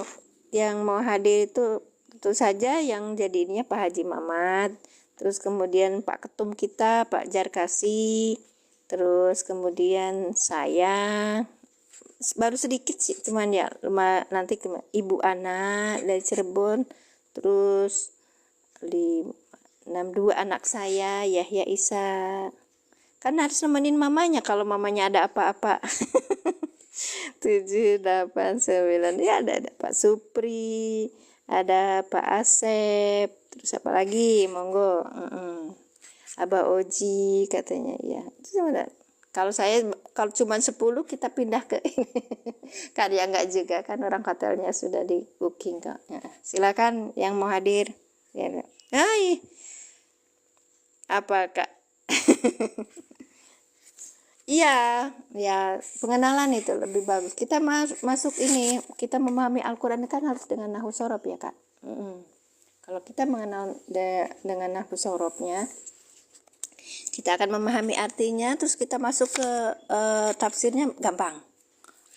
yang mau hadir itu tentu saja yang jadinya Pak Haji Mamat. Terus kemudian Pak Ketum kita, Pak Jarkasi. Terus kemudian saya baru sedikit sih, cuman ya nanti Ibu Ana dari Cirebon. Terus 62 anak saya, Yahya Isa. Kan harus nemenin mamanya kalau mamanya ada apa-apa. 7, 8, 9 ya ada Pak Supri, ada Pak Asep, terus apa lagi monggo. Abah Oji katanya ya. Kalau cuma 10 kita pindah ke kan ya enggak juga kan orang hotelnya sudah di booking kok. Ya, silakan yang mau hadir. Ya. Hai. Apa Kak? Iya, ya pengenalan itu lebih bagus. Kita masuk ini, kita memahami Al-Quran kan harus dengan nahwu sorob ya Kak. Kalau kita mengenal dengan nahwu sorobnya, kita akan memahami artinya, terus kita masuk ke tafsirnya gampang.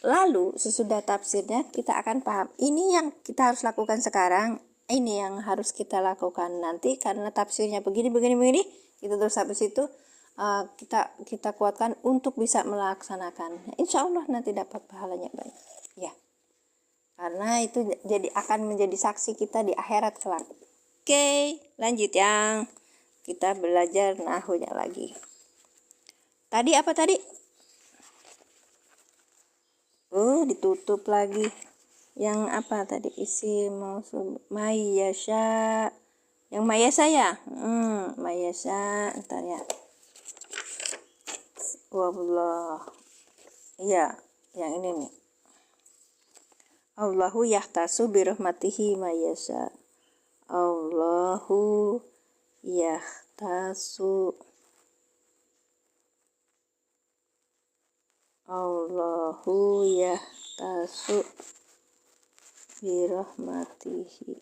Lalu sesudah tafsirnya kita akan paham. Ini yang kita harus lakukan sekarang, ini yang harus kita lakukan nanti karena tafsirnya begini. Gitu terus habis itu kita kuatkan untuk bisa melaksanakan. Insya Allah nanti dapat pahalanya banyak. Ya, karena itu akan menjadi saksi kita di akhirat kelak. Oke, lanjut yang kita belajar nahunya lagi. Tadi apa tadi? Ditutup lagi. Yang apa tadi? Isim mausul mayyasha. Yang mayasa ya? Mayasa. Ntar ya. Wallah. Iya, yang ini nih. Allahu yahtasu birahmatihi mayasa. Allahu yahtasu. Allahu yahtasu birahmatihi.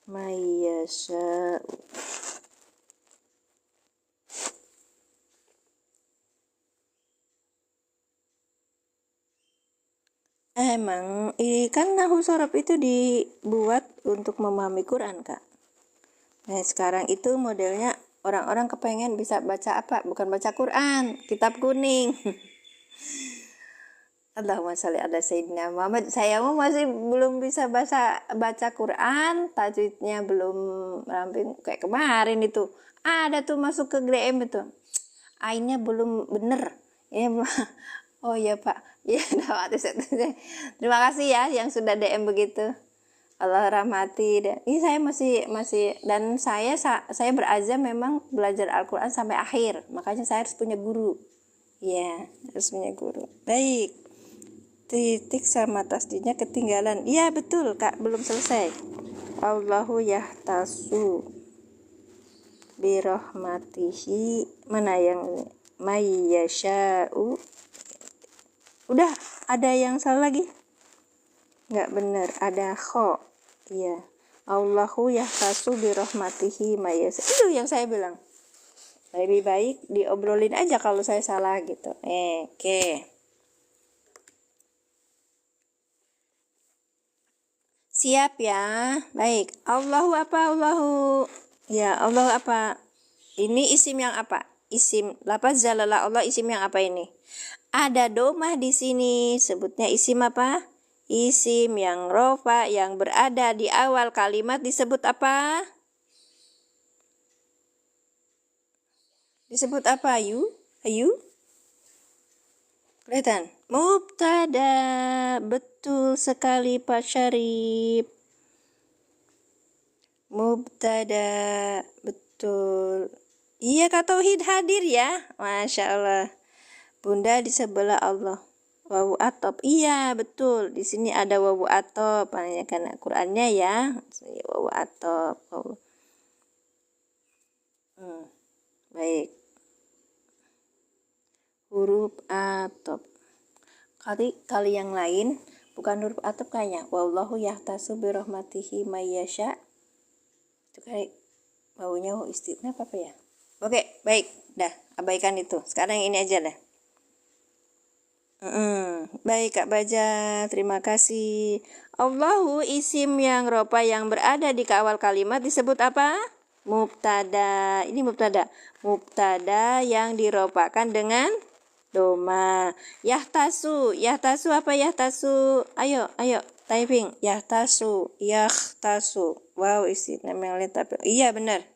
Mayasa. Emang kan nahwu sorof itu dibuat untuk memahami Quran, Kak. Nah, sekarang itu modelnya orang-orang kepengen bisa baca apa? Bukan baca Quran, kitab kuning. Allahumma sholli ala sayyidina Muhammad. Saya masih belum bisa baca Quran, tajwidnya belum ramping kayak kemarin itu. Ada tuh masuk ke DM itu. Ainnya belum bener. Ya, oh iya Pak. Ya, terima kasih ya yang sudah DM begitu. Allah rahmati. Ini saya masih dan saya berazam memang belajar Al-Quran sampai akhir. Makanya saya harus punya guru. Ya, harus punya guru. Baik. Titik sama tasdidnya ketinggalan. Iya betul Kak, belum selesai. Allahu yahtasu birahmatihi. Mana yang ini? Mayyasha'u. Udah, ada yang salah lagi? Nggak bener, ada kho. Iya. Allahu yahtasu birahmatihi mayasa. Itu yang saya bilang. Lebih baik diobrolin aja kalau saya salah gitu. Oke. Siap ya. Baik. Allahu apa? Allahu. Ya, Allahu apa? Ini isim yang apa? Isim lafaz jalala Allah, isim yang apa ini? Ada domah di sini. Sebutnya isim apa? Isim yang rofa yang berada di awal kalimat disebut apa? Disebut apa? Ayu? Kelihatan? Mubtada. Betul sekali Pak Syarif. Mubtada. Betul. Iya Kak Tauhid hadir ya. Masya Allah. Bunda di sebelah Allah. Wawu atop. Iya betul. Di sini ada wawu atop. Karena Qurannya ya. Wawu atop. Baik. Huruf atop. Kali yang lain bukan huruf atop kayaknya. Wallahu yahtasu birahmatihi mayyasha. Itu kayak baunya istinaf apa ya? Oke, baik. Dah, abaikan itu. Sekarang yang ini aja dah. Baik Kak Baja, terima kasih. Allahu isim yang ropa yang berada di awal kalimat disebut apa? Mubtada. Ini mubtada. Mubtada yang diropakan dengan doma. Yahtasu. Yahtasu apa yahtasu? Ayo, typing. Yahtasu. Wow, isi namanya tapi. Iya benar.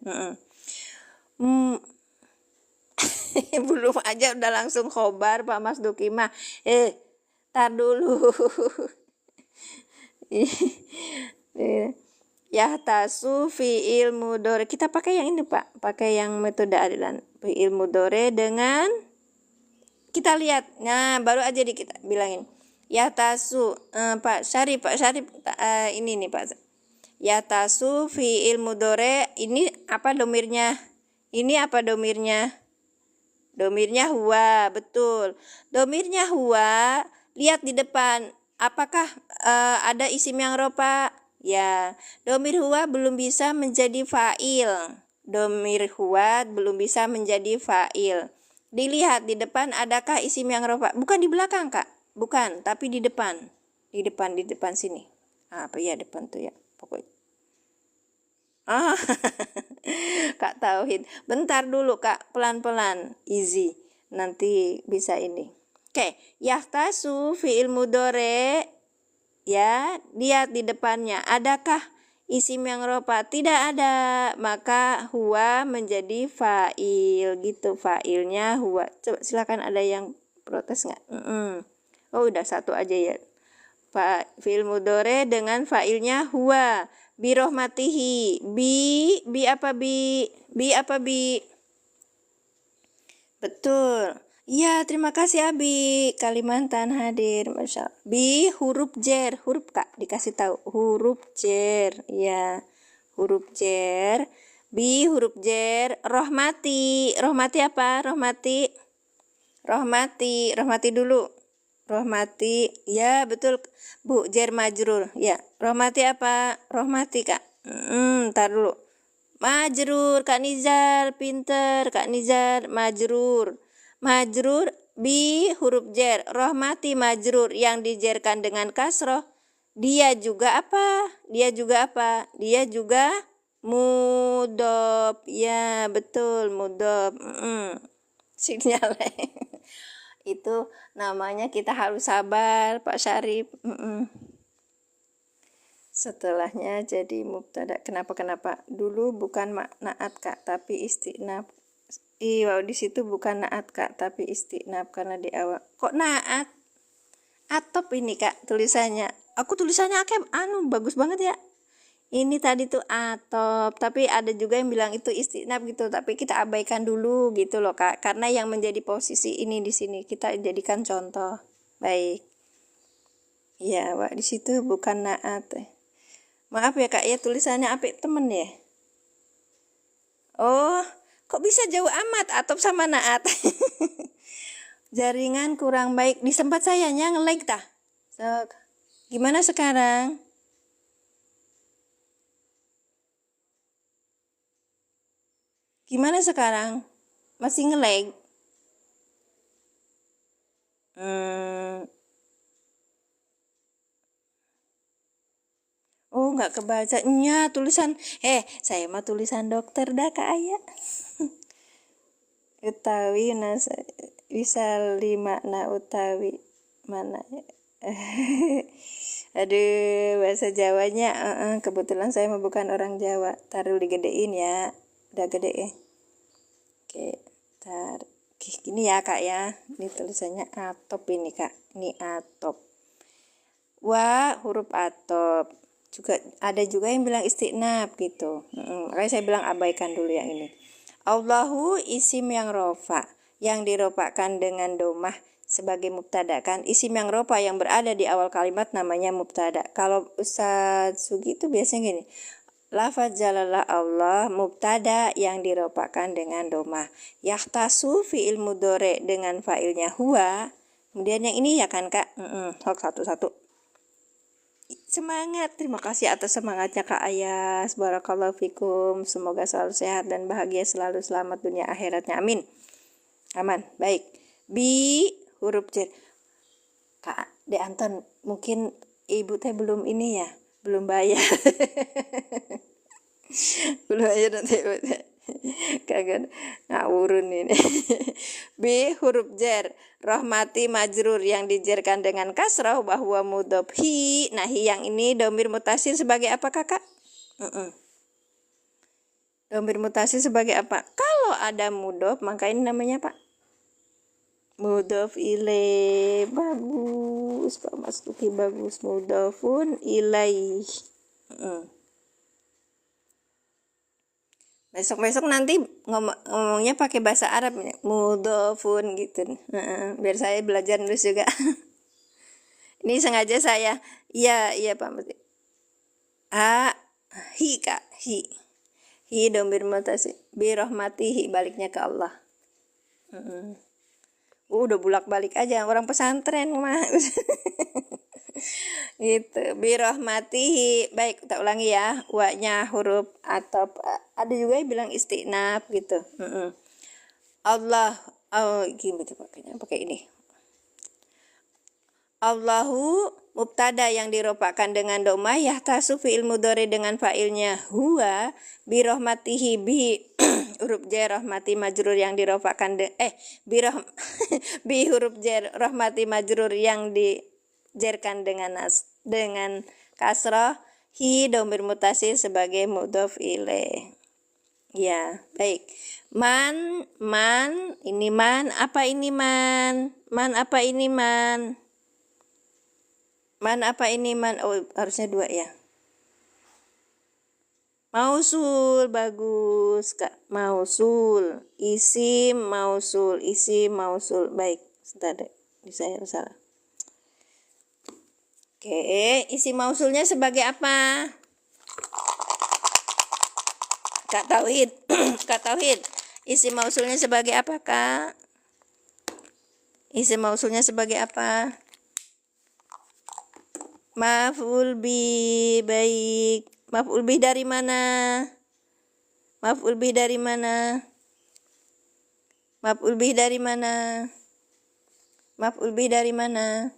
Belum aja udah langsung khobar Pak Mas Duki mah. Tar dulu. Yahtasu fi'il mudhari. Kita pakai yang ini Pak. Pakai yang metode adilan. Fi'il mudhari dengan kita lihat. Nah, baru aja kita bilangin. Yahtasu Pak Syarif ini nih Pak. Yahtasu fi'il mudhari. Ini apa domirnya? Ini apa domirnya? Domirnya huwa, betul. Domirnya huwa, lihat di depan. Apakah ada isim yang ropa? Ya, domir huwa belum bisa menjadi fa'il. Domir huwa belum bisa menjadi fa'il. Dilihat di depan adakah isim yang ropa? Bukan di belakang Kak, bukan, tapi di depan. Di depan sini. Apa ya depan tuh ya, pokoknya. Kak Tauhid. Bentar dulu Kak, pelan-pelan. Easy. Nanti bisa ini. Oke, yahtasu fi'il mudhari. Ya, lihat di depannya. Adakah isim yang rofa tidak ada, maka huwa menjadi fa'il gitu. Fa'ilnya huwa. Coba silakan, ada yang protes nggak? Oh udah satu aja ya. Fi'il mudhari dengan fa'ilnya huwa. Bi rahmatihi. Bi apa bi? Bi apa bi? Betul. Iya, terima kasih Abi. Kalimantan hadir, Masya Allah. Bi huruf jer, huruf Kak dikasih tahu. Huruf jer, ya. Huruf jer. Bi huruf jer, rohmati. Rohmati apa? Rohmati. Rohmati, rohmati dulu. Rohmati, ya betul Bu, jer majrur. Ya, rohmati apa? Rohmati Kak. Ntar dulu. Majrur, Kak Nizar, pinter Kak Nizar, majrur. Majrur bi huruf jer, rohmati majrur yang dijerkan dengan kasroh. Dia juga apa? Dia juga apa? Dia juga mudhof. Ya, betul, mudhof. Sinyal. Itu namanya kita harus sabar, Pak Syarif. Setelahnya jadi mubtada. Kenapa dulu bukan naat Kak tapi istinaf. Iya, di situ bukan naat Kak tapi istinaf karena di awal. Kok naat? Atop ini Kak tulisannya. Aku tulisannya bagus banget ya. Ini tadi tuh atop, tapi ada juga yang bilang itu istinaf gitu, tapi kita abaikan dulu gitu loh Kak, karena yang menjadi posisi ini di sini kita jadikan contoh. Baik. Ya, Wak, di situ bukan naat. Maaf ya Kak ya, tulisannya apik temen ya. Oh, kok bisa jauh amat atop sama naat? Jaringan kurang baik di tempat sayanya nge-lag tah. So, gimana sekarang? Gimana sekarang? Masih nge-lag? Oh, nggak kebacanya tulisan. Saya mah tulisan dokter dah Kak Ayah. Utawi bisa 5 utawi mana ya? Aduh, bahasa Jawanya kebetulan saya mah bukan orang Jawa. Taruh digedein ya. Udah gede ya. Oke, Oke, gini ya Kak ya. Ini tulisannya atop ini Kak. Ini atop. Wa huruf atop. Juga ada juga yang bilang istinaf gitu. Makanya saya bilang abaikan dulu yang ini. Allahu isim yang rofa yang dirofakkan dengan domah sebagai mubtada kan. Isim yang rofa yang berada di awal kalimat namanya mubtada. Kalau Ustaz Sugi itu biasanya gini. Lafaz jalalah Allah mubtada yang dirofakkan dengan domah. Yahtasu fi'il mudhari dengan fa'ilnya huwa. Kemudian yang ini ya kan Kak. Satu-satu. Semangat, terima kasih atas semangatnya Kak Ayas. Barakallahu fikum. Semoga selalu sehat dan bahagia, selalu selamat dunia akhiratnya. Amin. Aman, baik. Bi huruf jer. Kak De Anton, mungkin ibu teh belum ini ya, belum bayar. Belum bayar nanti ibu teh. Kagak ngawurun ini. B huruf jer, rahmati majrur yang dijerkan dengan kasrah bahwa mudhof hi. Nah, hi yang ini domir mutasil sebagai apa Kakak? Domir mutasil sebagai apa? Kalau ada mudhof maka ini namanya Pak mudhof ilaih. Bagus Pak Mas Tuki, bagus. Mudhofun ilaih. Besok-besok nanti ngomongnya pakai bahasa Arab, mudhofun gitu. Biar saya belajar nulis juga. Ini sengaja saya. Iya Pak Mesti. Hi Kak, hi domir mutasil. Bi rahmatihi, baliknya ke Allah. Udah bulak-balik aja orang pesantren mah. Gitu, bi rahmatihi. Baik, kita ulangi ya. Wa-nya huruf atop. Ada juga yang bilang istinaf gitu. Allah, gini pakainya pakai ini. Allahu mubtada yang dirofakkan dengan domah yahtasu fi'il mudhari dengan fa'ilnya huwa bi rahmatihi bi huruf jar rahmati majrur yang dirofakkan bi huruf jar rahmati majrur yang dijerkan dengan kasrah Hi domir mutasil sebagai mudhof ilaih. Ya, baik. Man, ini man, apa ini man? Man apa ini man? Man apa ini man? Oh, harusnya 2 ya. Mausul, bagus Kak. Mausul, isim mausul, baik. Sebentar deh, saya salah. Oke, isim mausulnya sebagai apa? Kak Tauhid, Kak Tauhid, isim mausulnya sebagai apa Kak? Isim mausulnya sebagai apa? Maf'ul bi, baik. Maf'ul bih dari mana? Maf'ul bih dari mana? Maf'ul bih dari mana? Maf'ul bih dari mana?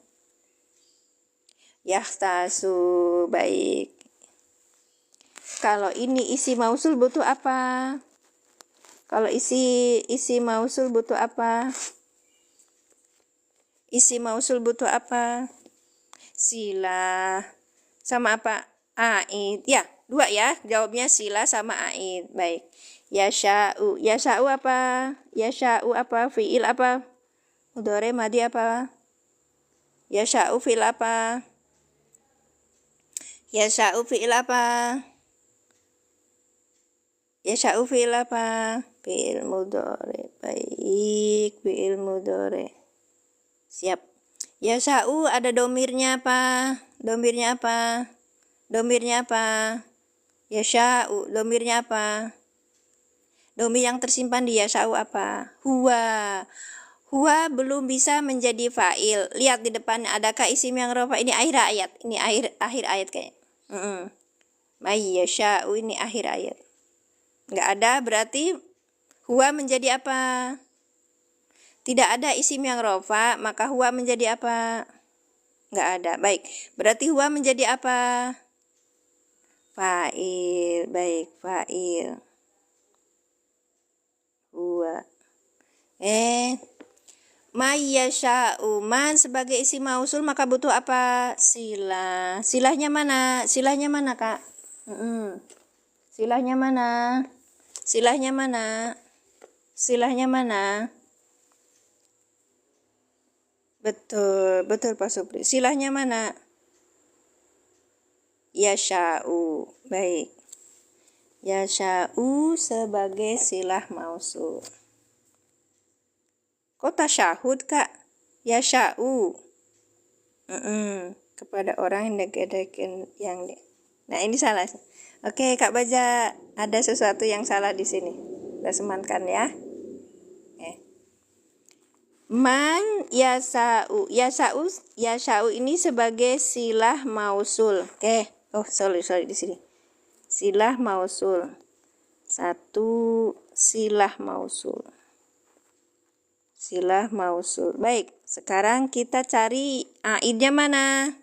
Yahtasu, baik. Kalau ini isi mausul butuh apa? Kalau isi mausul butuh apa? Isi mausul butuh apa? Sila. Sama apa? Aid. Ya, 2 ya. Jawabnya sila sama aid. Baik. Yasha'u. Yasha'u apa? Yasha'u apa? Fi'il apa? Mudhari madi apa? Yasha'u fi'il apa? Yasha'u fi'il apa? Yasha'u fi'il apa? Fi'il mudhari. Baik, fi'il mudhari. Siap. Yasha'u ada domirnya apa? Domirnya apa? Domirnya apa? Yasha'u, domirnya apa? Domir yang tersimpan di yasha'u apa? Huwa. Huwa belum bisa menjadi fa'il. Lihat di depan adakah isim yang rafa? Ini akhir ayat. Ini akhir ayat kayaknya. May yasha'u ini akhir ayat. Nggak ada, berarti huwa menjadi apa? Tidak ada isim yang rafa, maka huwa menjadi apa? Nggak ada. Baik. Berarti huwa menjadi apa? Fa'il. Baik, fa'il. Huwa. Mayyasha'u man sebagai isim mausul maka butuh apa? Sila. Silahnya mana? Silahnya mana, Kak? Silahnya mana? Silahnya mana? Silahnya mana? Betul Pak Supri. Silahnya mana? Yasha'u. Baik. Yasha'u sebagai silah mausul. Kok tasyahud, Kak? Yasha'u. Kepada orang yang deketin yang Nah, ini salah. Oke, Kak Baja, ada sesuatu yang salah di sini. Kita sematkan ya. Man yasa'u. Yasa'u ini sebagai silah mausul. Oke. Oh, sorry di sini. Silah mausul. 1 silah mausul. Silah mausul. Baik, sekarang kita cari aidnya mana?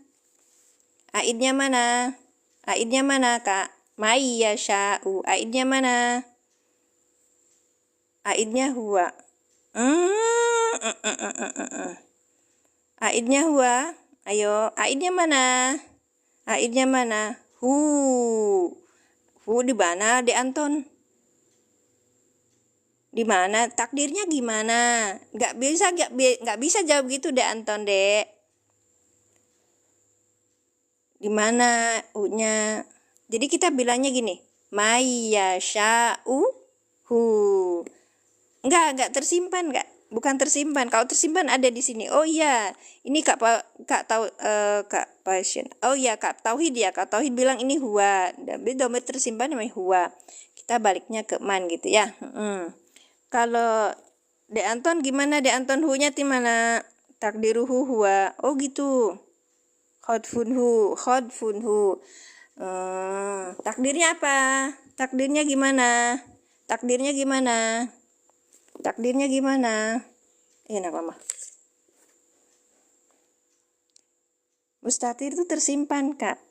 Aidnya mana? Aidnya mana, Kak? May yasha'u. Aidnya mana? Aidnya huwa. Aidnya huwa. Ayo, aidnya mana? Aidnya mana? Hu di mana, Dek Anton? Di mana? Takdirnya gimana? Nggak bisa jawab gitu, Dek Anton, Dek. Di mana u-nya? Jadi kita bilangnya gini, may yasha'u hu. Enggak tersimpan, enggak. Bukan tersimpan. Kalau tersimpan ada di sini. Oh iya, ini Kak Pasien. Oh iya, Kak Tauhid ya. Kak Tauhid bilang ini huwa. Dan domir tersimpan namanya huwa. Kita baliknya ke man gitu ya. Kalau Dek Anton gimana? Dek Anton hu-nya di mana? Takdiruhu huwa. Oh gitu. Khodfunhu. Takdirnya apa? Takdirnya gimana? Takdirnya gimana? Takdirnya gimana? Enak mama. Mustatir itu tersimpan, Kak.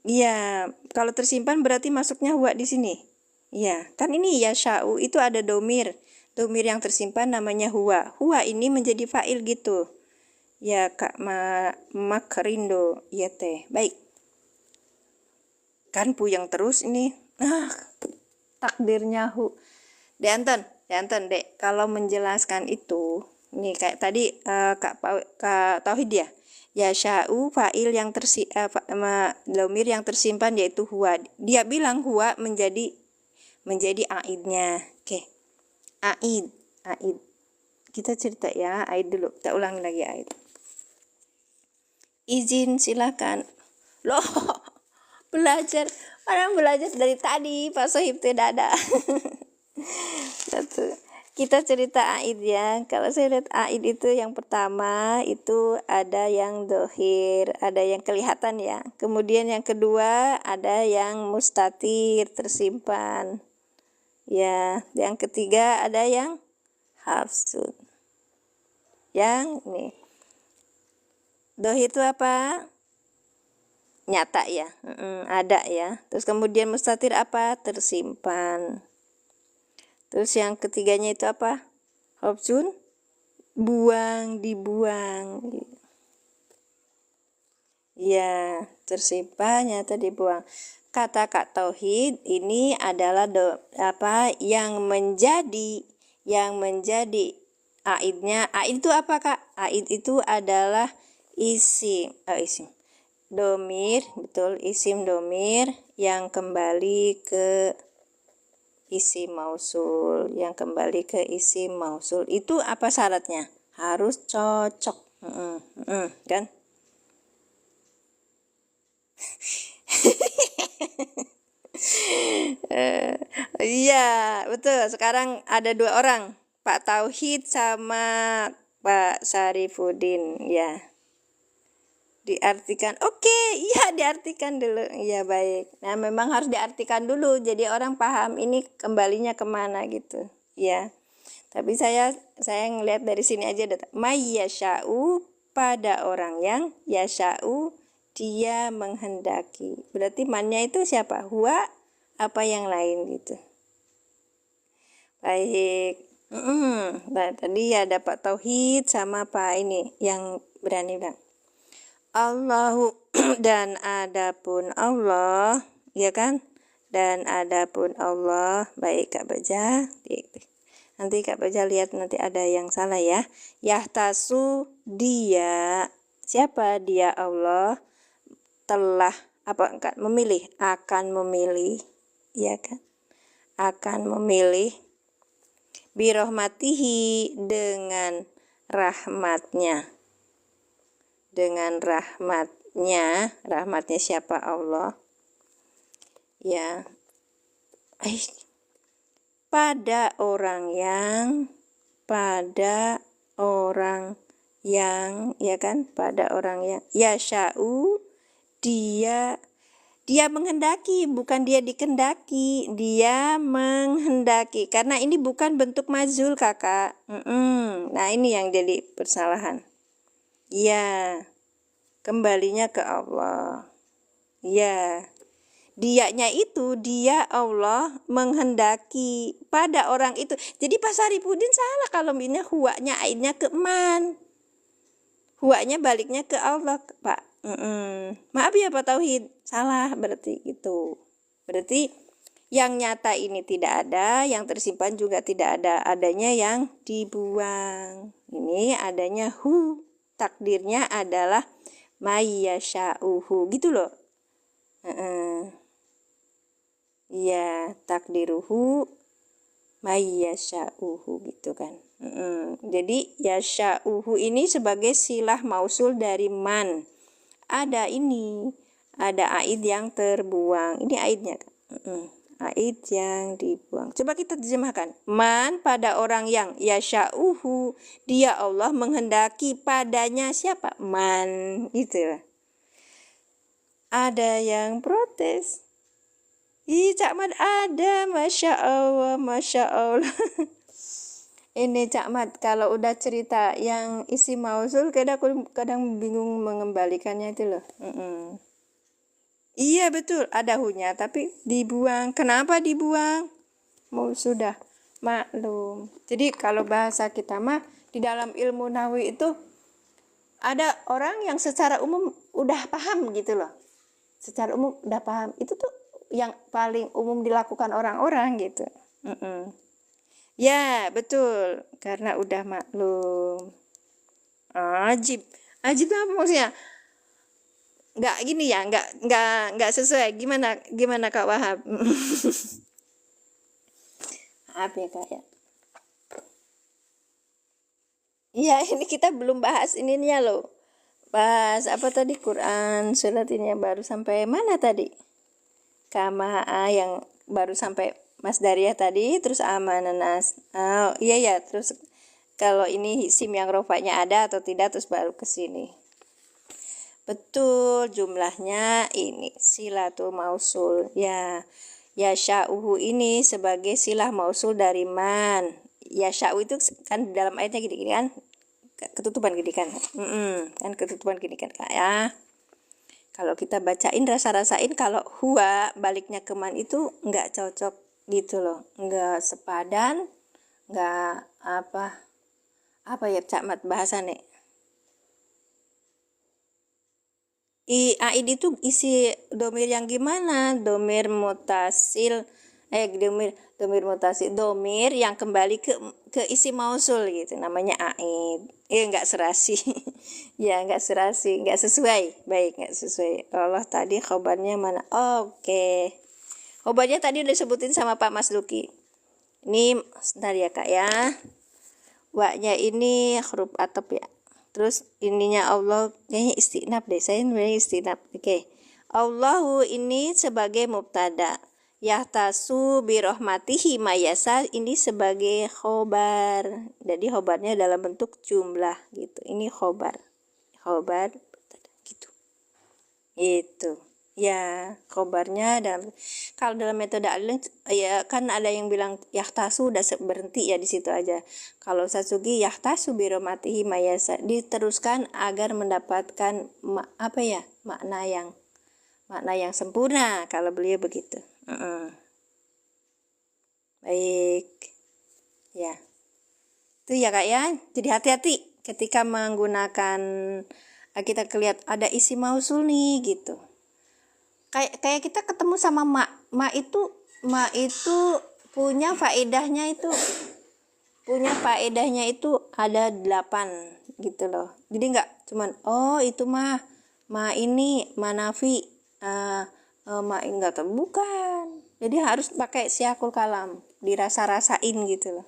Iya, kalau tersimpan berarti masuknya huwa di sini. Iya, kan ini yasha'u itu ada domir. Domir yang tersimpan namanya huwa. Huwa ini menjadi fa'il gitu. Ya, Kak Makrindo. Ya teh. Baik. Kan puyeng terus ini. Takdirnya hu. Dianton Dek, kalau menjelaskan itu, nih kayak tadi Kak Tauhid ya. Ya sya'u fa'il yang domir yang tersimpan yaitu huwa. Dia bilang huwa menjadi aidnya. Oke. Aid. Kita cerita ya, aid dulu. Kita ulangi lagi aid. Izin silakan. Loh, orang belajar dari tadi, Pak Sohib tidak ada. Kita cerita aid ya. Kalau saya lihat aid itu yang pertama itu ada yang dohir, ada yang kelihatan ya. Kemudian yang kedua ada yang mustatir, tersimpan. Ya, yang ketiga ada yang hafsud. Yang nih. Dohir itu apa? Nyata ya, ada ya. Terus kemudian mustatir apa? Tersimpan. Terus yang ketiganya itu apa? Hafsun, dibuang. Ya, tersimpan, nyata, dibuang. Kata Kak Tauhid ini adalah yang menjadi aidnya. Aid itu apa Kak? Aid itu adalah isim. Domir, betul, isim domir yang kembali ke isim mausul, itu apa syaratnya? Harus cocok, kan? Iya, betul. Sekarang ada 2 orang, Pak Tauhid sama Pak Sarifudin, ya. Diartikan, oke, iya diartikan dulu, iya baik. Nah memang harus diartikan dulu, jadi orang paham ini kembalinya kemana gitu, ya. Tapi saya ngelihat dari sini aja, mayyasha'u pada orang yang yasha'u dia menghendaki. Berarti mannya itu siapa? Huwa apa yang lain gitu. Baik. Nah, tadi ada Pak Tauhid sama Pak ini yang berani bilang. Allahu dan adapun Allah, ya kan? Dan adapun Allah, baik Kak Baja. Nanti Kak Baja lihat nanti ada yang salah ya. Yahtasu dia, siapa dia Allah telah memilih, akan memilih, ya kan? Akan memilih birahmatihi dengan rahmatnya. Rahmatnya siapa? Allah, ya. Pada orang yang ya kan, pada orang yang yasha'u dia menghendaki, bukan dia dikendaki, dia menghendaki, karena ini bukan bentuk mazul Kakak. Nah ini yang jadi persalahan. Ya, kembalinya ke Allah. Ya, dianya itu dia Allah menghendaki pada orang itu. Jadi Pak Sarifudin salah kalau ini huwanya aidnya ke man. Huwanya baliknya ke Allah, Pak. Maaf ya Pak Tauhid, salah berarti itu. Berarti yang nyata ini tidak ada, yang tersimpan juga tidak ada, adanya yang dibuang. Ini adanya hu. Takdirnya adalah mayyasha'uhu gitu loh. Ya, takdiruhu mayyasha'uhu gitu kan. Jadi yasha'uhu ini sebagai silah mausul dari man. Ada aid yang terbuang. Ini aidnya kan. Aid yang dibuang. Coba kita terjemahkan. Man pada orang yang yasha'uhu, dia Allah menghendaki padanya siapa? Man, gitu. Ada yang protes. Cak Mat ada, Masya Allah. Ini Cak Mat, kalau udah cerita yang isi mausul, kadang bingung mengembalikannya itu loh. Iya betul, ada hunya tapi dibuang. Kenapa dibuang? Sudah maklum. Jadi kalau bahasa kita mah di dalam ilmu nahwu itu ada orang yang secara umum udah paham gitu loh. Secara umum udah paham. Itu tuh yang paling umum dilakukan orang-orang gitu. Ya, betul. Karena udah maklum. Ajib. Ajib apa maksudnya? Nggak gini ya, nggak sesuai. Gimana Kak Wahab? Maaf ya Kak ya. Iya, ini kita belum bahas ininya loh. Bahas apa tadi, Quran surat ini baru sampai mana tadi? Kamaha yang baru sampai Mas Daria tadi, terus amananas. Oh iya ya, terus kalau ini sim yang rofanya ada atau tidak, terus baru ke sini. Betul, jumlahnya ini silatul mausul. Ya, sya'uhu ini sebagai silah mausul dari man. Ya sya'u itu kan dalam ayatnya gini-gini kan, ketutupan gini kan. Kan ketutupan gini kan Kak ya. Kalau kita bacain rasa-rasain kalau huwa baliknya ke man itu nggak cocok gitu loh, nggak sepadan, nggak apa ya Cak Mat bahasanya. Aid itu isi domir yang gimana? Domir mutasil, domir mutasil, domir yang kembali ke isi mausul gitu, namanya aid. Nggak serasi, ya nggak serasi, nggak sesuai, baik nggak sesuai. Allah tadi khobarnya mana? Oke. Khobarnya tadi udah disebutin sama Pak Mas Luki. Ini sebentar ya Kak ya. Wa-nya ini huruf atop ya. Terus ininya Allah kayaknya istinaf deh, saya sebenarnya istinaf. Oke. Allahu ini sebagai mubtada. Yahtasu birahmatihi mayasa ini sebagai khobar. Jadi khobarnya dalam bentuk jumlah gitu. Ini khobar. Khobar gitu. Itu. Ya, khobarnya kalau dalam metode adilin ya kan ada yang bilang yahtasu udah berhenti ya di situ aja. Kalau Satsuki yahtasu biromatihi mayasa diteruskan agar mendapatkan makna yang sempurna kalau beliau begitu. Baik. Ya. Itu ya Kak ya. Jadi hati-hati ketika menggunakan kita lihat ada isi mausul nih gitu. Kayak kita ketemu sama ma itu punya faedahnya itu ada 8 gitu loh. Jadi nggak cuman itu ma ini manafi ma enggak tahu, bukan. Jadi harus pakai siakul kalam, dirasa-rasain gitu loh.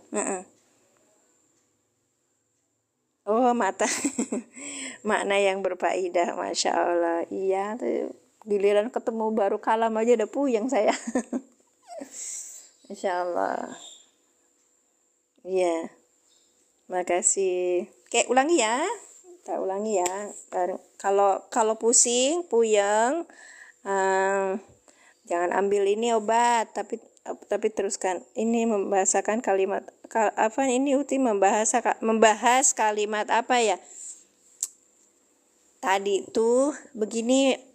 Oh mata makna yang berfaedah, masya Allah. Iya tuh. Giliran ketemu baru kalam aja udah puyeng saya. Insya Allah. Iya. Makasih. Kayak ulangi ya. Kita ulangi ya. Kalau pusing, puyeng, jangan ambil ini obat, tapi teruskan. Ini membahasakan kalimat ini Uti membahas kalimat apa ya? Tadi tuh begini.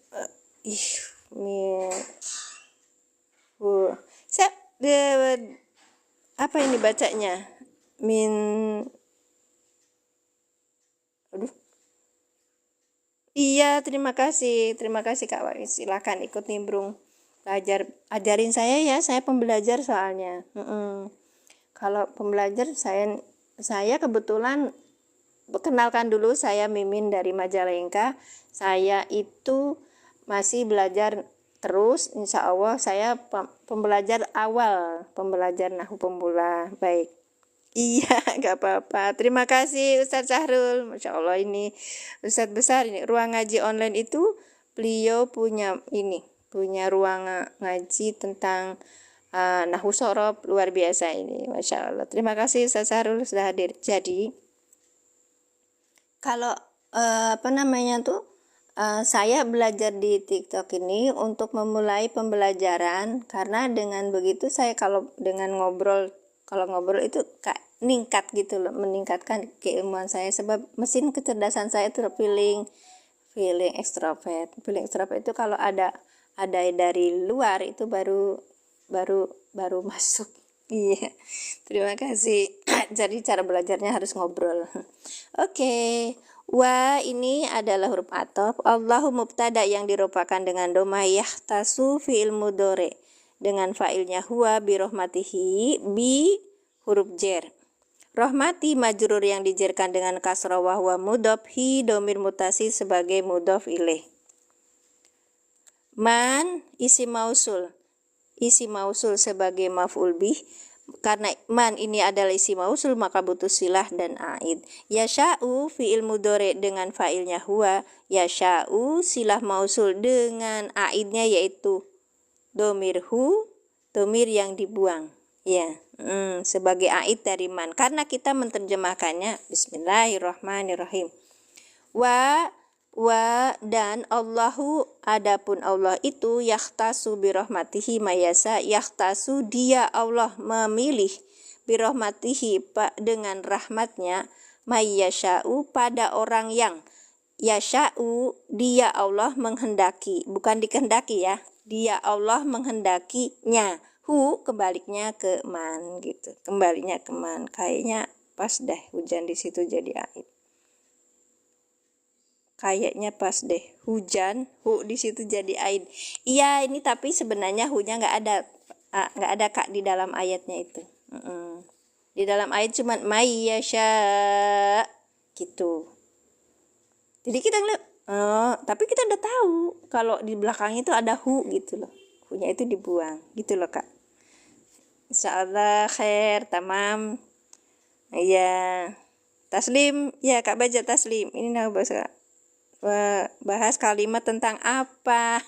Apa ini bacanya? Iya, terima kasih Kak Wai. Silakan ikut nimbrung, ajarin saya ya, saya pembelajar soalnya. Kalau pembelajar saya kebetulan perkenalkan dulu, saya Mimin dari Majalengka. Saya itu masih belajar terus, insya Allah saya pembelajar awal, pembelajar nahu pemula. Baik. Iya, nggak apa-apa. Terima kasih Ustadz Syahrul. Masya Allah ini Ustadz besar ini. Ruang ngaji online itu beliau punya ruang ngaji tentang nahu sorob, luar biasa ini. Masya Allah. Terima kasih Ustadz Syahrul sudah hadir. Jadi kalau saya belajar di TikTok ini untuk memulai pembelajaran, karena dengan begitu saya kalau ngobrol itu meningkat gitu loh, meningkatkan keilmuan saya, sebab mesin kecerdasan saya itu feeling extrovert. Feeling extrovert itu kalau ada dari luar itu baru masuk. Iya. Terima kasih. Jadi cara belajarnya harus ngobrol. Oke. Wa ini adalah huruf athof. Allahu mubtada yang dirupakan dengan doma. Yahtasu fi'il mudhari dengan fa'ilnya huwa bi rahmatihi bi huruf jer. Rahmati majrur yang dijerkan dengan kasrah wa huwa mudhof, hi domir mutasi sebagai mudhof ilaih. Man isim mausul. Isim mausul sebagai maf'ul bih. Karena man ini adalah isim mausul maka butuh silah dan aid. Yasha'u fi'il mudhari dengan fa'ilnya huwa. Yasha'u silah mausul dengan aidnya yaitu domir hu, domir yang dibuang. Ya, sebagai aid dari man. Karena kita menerjemahkannya Bismillahirrahmanirrahim. Wa dan Allahu adapun Allah itu yahtasu birahmatihi mayasa. Yahtasu dia Allah memilih birahmatihi dengan rahmatnya mayyasha'u pada orang yang yasha'u dia Allah menghendaki, bukan dikehendaki ya, dia Allah menghendakinya. Hu kebaliknya ke man gitu, kembalinya ke man. Kayaknya pas deh hujan di situ jadi aid. Kayaknya pas deh hujan, hu di situ jadi aid. Iya ini tapi sebenarnya hunya nggak ada kak di dalam ayatnya itu. Di dalam ayat cuma mayyasha gitu. Jadi kita ngeliat, tapi kita udah tahu kalau di belakangnya itu ada hu gitu loh. Hunya itu dibuang gitu loh kak. Insyaallah khair, tamam. Iya. Taslim, ya kak baca taslim. Ini nah bahas kalimat tentang apa?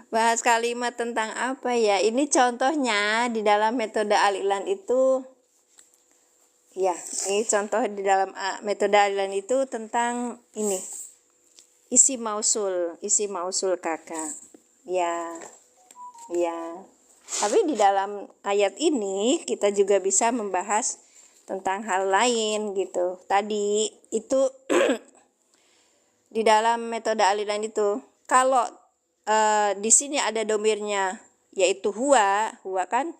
Bahas kalimat tentang apa ya? Ini contohnya di dalam metode al-i'lan itu. Ya, ini contoh di dalam metode al-i'lan itu tentang ini. Isi mausul kakak. Ya. Tapi di dalam ayat ini kita juga bisa membahas tentang hal lain gitu. Tadi itu di dalam metode al-i'lan itu kalau di sini ada domirnya yaitu huwa kan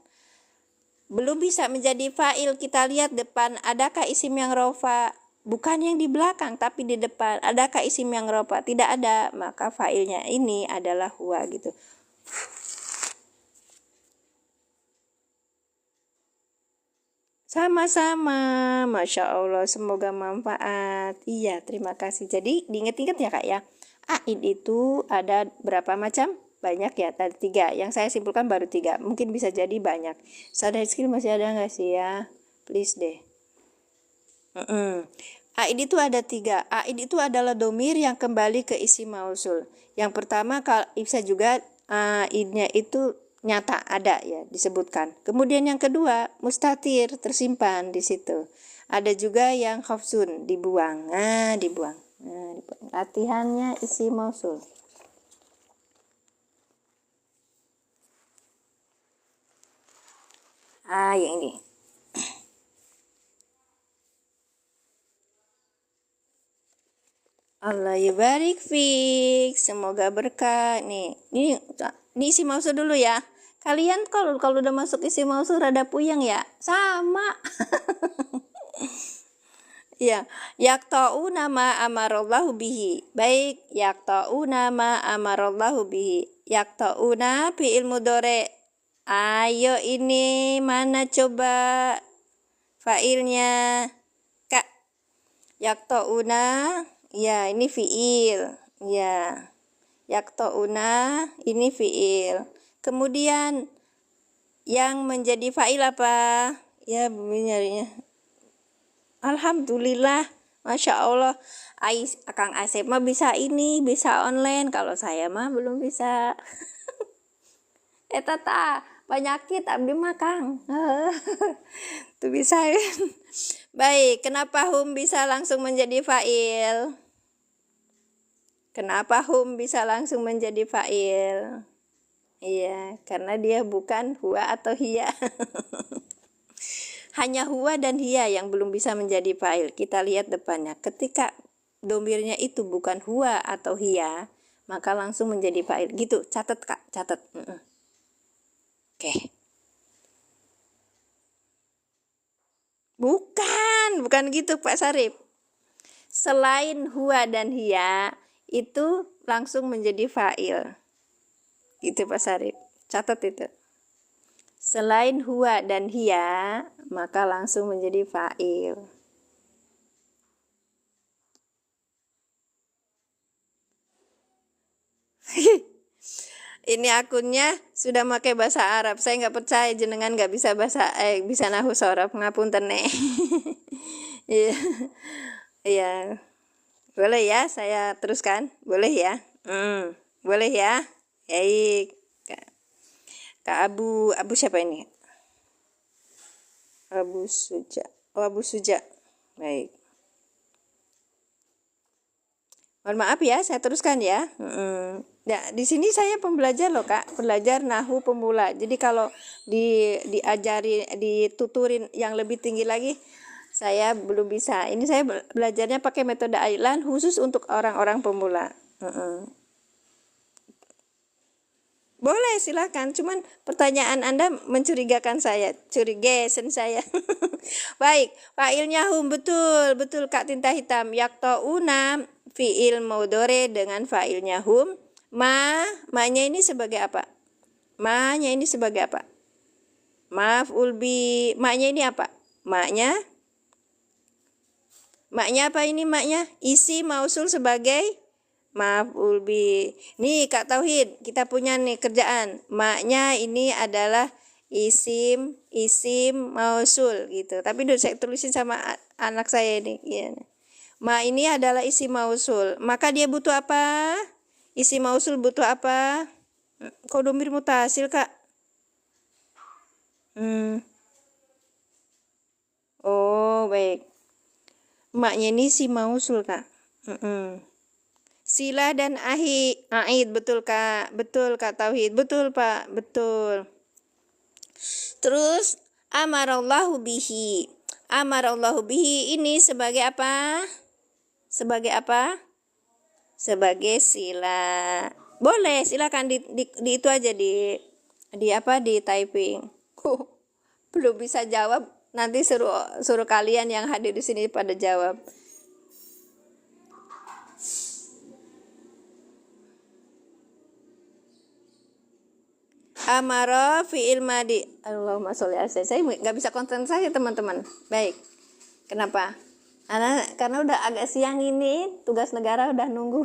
belum bisa menjadi fa'il. Kita lihat depan adakah isim yang rofa, bukan yang di belakang tapi di depan. Adakah isim yang rofa? Tidak ada, maka fa'ilnya ini adalah huwa gitu. Sama-sama, Masya Allah, semoga manfaat. Iya, terima kasih. Jadi diingat-ingat ya kak ya, aid itu ada berapa macam? Banyak ya, tadi 3. Yang saya simpulkan baru 3, mungkin bisa jadi banyak. Sadar skill masih ada nggak sih ya? Please deh. Aid itu ada 3. Aid itu adalah domir yang kembali ke isim mausul. Yang pertama kalau bisa juga aidnya itu nyata ada ya disebutkan. Kemudian yang kedua mustatir tersimpan di situ. Ada juga yang khafsun dibuang. Dibuang. Latihannya isi mausul. Yang ini. Allah yubarik fik. Semoga berkah. Nih, ini isi mausul dulu ya. Kalian kalau udah masuk isi mausul rada puyeng ya. Sama. Ya, yaqta'una ma amarallahu bihi. Baik, yaqta'una ma amarallahu bihi. Yaqta'una fi'il mudhari. Ayo ini mana coba fa'ilnya? Kak. Yaqta'una, ya ini fi'il. Ya. Yaqta'una ini fi'il. Kemudian yang menjadi fa'il apa? Ya, nyarinya. Alhamdulillah, Masya Allah. Kang Asep mah bisa ini, bisa online. Kalau saya mah belum bisa. Tata, penyakit abdi mah Kang. Tuh bisa. Baik, kenapa hum bisa langsung menjadi fa'il? Kenapa hum bisa langsung menjadi fa'il? Iya, karena dia bukan huwa atau hiya. Hanya huwa dan hiya yang belum bisa menjadi fa'il. Kita lihat depannya. Ketika domirnya itu bukan huwa atau hiya, maka langsung menjadi fa'il. Gitu, catat kak, catat. Oke. Bukan gitu Pak Sarip. selain huwa dan hiya itu langsung menjadi fa'il. Itu Pak Sarip. Catat itu. Selain huwa dan hiya maka langsung menjadi fa'il. Ini akunnya sudah pakai bahasa Arab. Saya nggak percaya jenengan nggak bisa bisa nahu sorab, ngapunten nih. Iya. Iya. Boleh ya saya teruskan? Boleh ya? Boleh ya? Baik. Kak Abu siapa ini? Abu Suja. Oh, Abu Suja. Baik. Mohon maaf ya, saya teruskan ya. Ya, di sini saya pembelajar loh Kak, belajar nahu pemula. Jadi kalau diajari, dituturin yang lebih tinggi lagi, saya belum bisa. Ini saya belajarnya pakai metode Aylan khusus untuk orang-orang pemula. Boleh silakan, cuman pertanyaan Anda mencurigakan saya, curigesen saya. Baik, fa'ilnya hum, betul Kak Tinta Hitam. Yaktauna fi'il maudore dengan fa'ilnya hum. Ma-nya ini sebagai apa? Ma-nya ini sebagai apa? Maf'ul bi, ma-nya ini apa? Ma-nya apa ini ma-nya? Isi mausul sebagai maf'ul bi. Nih Kak Tauhid, kita punya nih kerjaan. Ma-nya ini adalah isim mausul gitu. Tapi udah saya tulisin sama anak saya ini. Ya. Ma ini adalah isim mausul. Maka dia butuh apa? Isim mausul butuh apa? Kok domir mutasil Kak? Oh baik. Ma-nya ini isim mausul Kak. Sila dan aid, betul Kak. Betul Kak Tauhid. Betul Pak. Betul. Terus amarallahu bihi. Amarallahu bihi ini sebagai apa? Sebagai apa? Sebagai sila. Boleh, silakan di itu aja di typing. Belum bisa jawab, nanti suruh kalian yang hadir di sini pada jawab. Amara fi'il madi. Allahumma sholli ala sayyidina. Saya nggak bisa konsentrasi teman-teman. Baik. Kenapa? Karena udah agak siang ini, tugas negara udah nunggu.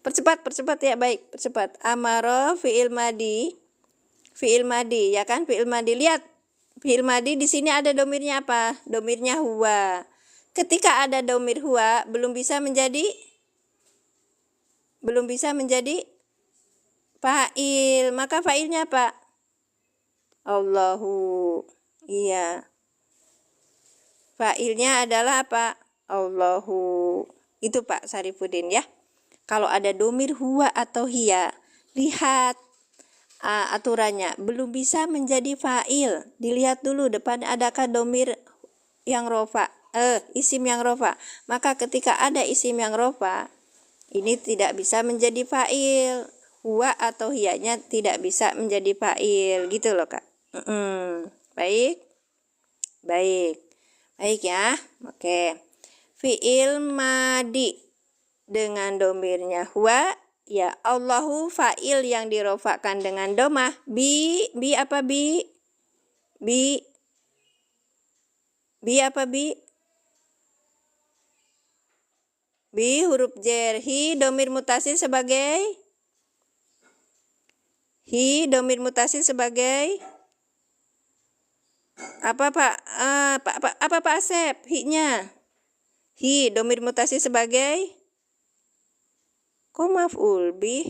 Percepat ya, baik, percepat. Amara fi'il madi. Fi'il madi, ya kan? Fi'il madi, lihat. Fi'il madi di sini ada domirnya apa? Domirnya huwa. Ketika ada domir huwa, belum bisa menjadi fa'il. Maka fa'ilnya apa? Allahu. Iya. Fa'ilnya adalah apa? Allahu. Itu Pak Sarifudin ya. Kalau ada domir huwa atau hiya, lihat aturannya. Belum bisa menjadi fa'il. Dilihat dulu depan adakah domir yang rofa. Isim yang rofa. Maka ketika ada isim yang rofa, ini tidak bisa menjadi fa'il. Huwa atau hiyanya tidak bisa menjadi fa'il. Gitu loh Kak. Baik. Baik ya, oke. Fi'il madi dengan domirnya huwa, ya Allahu fa'il yang dirofakkan dengan domah. Bi apa bi? Bi apa bi? Bi huruf jer. Hi domir mutasil sebagai? Hi domir mutasil sebagai? Apa Pak? Apa Pak Asep? Hi-nya. Hi domir mutasi sebagai maf'ul bi.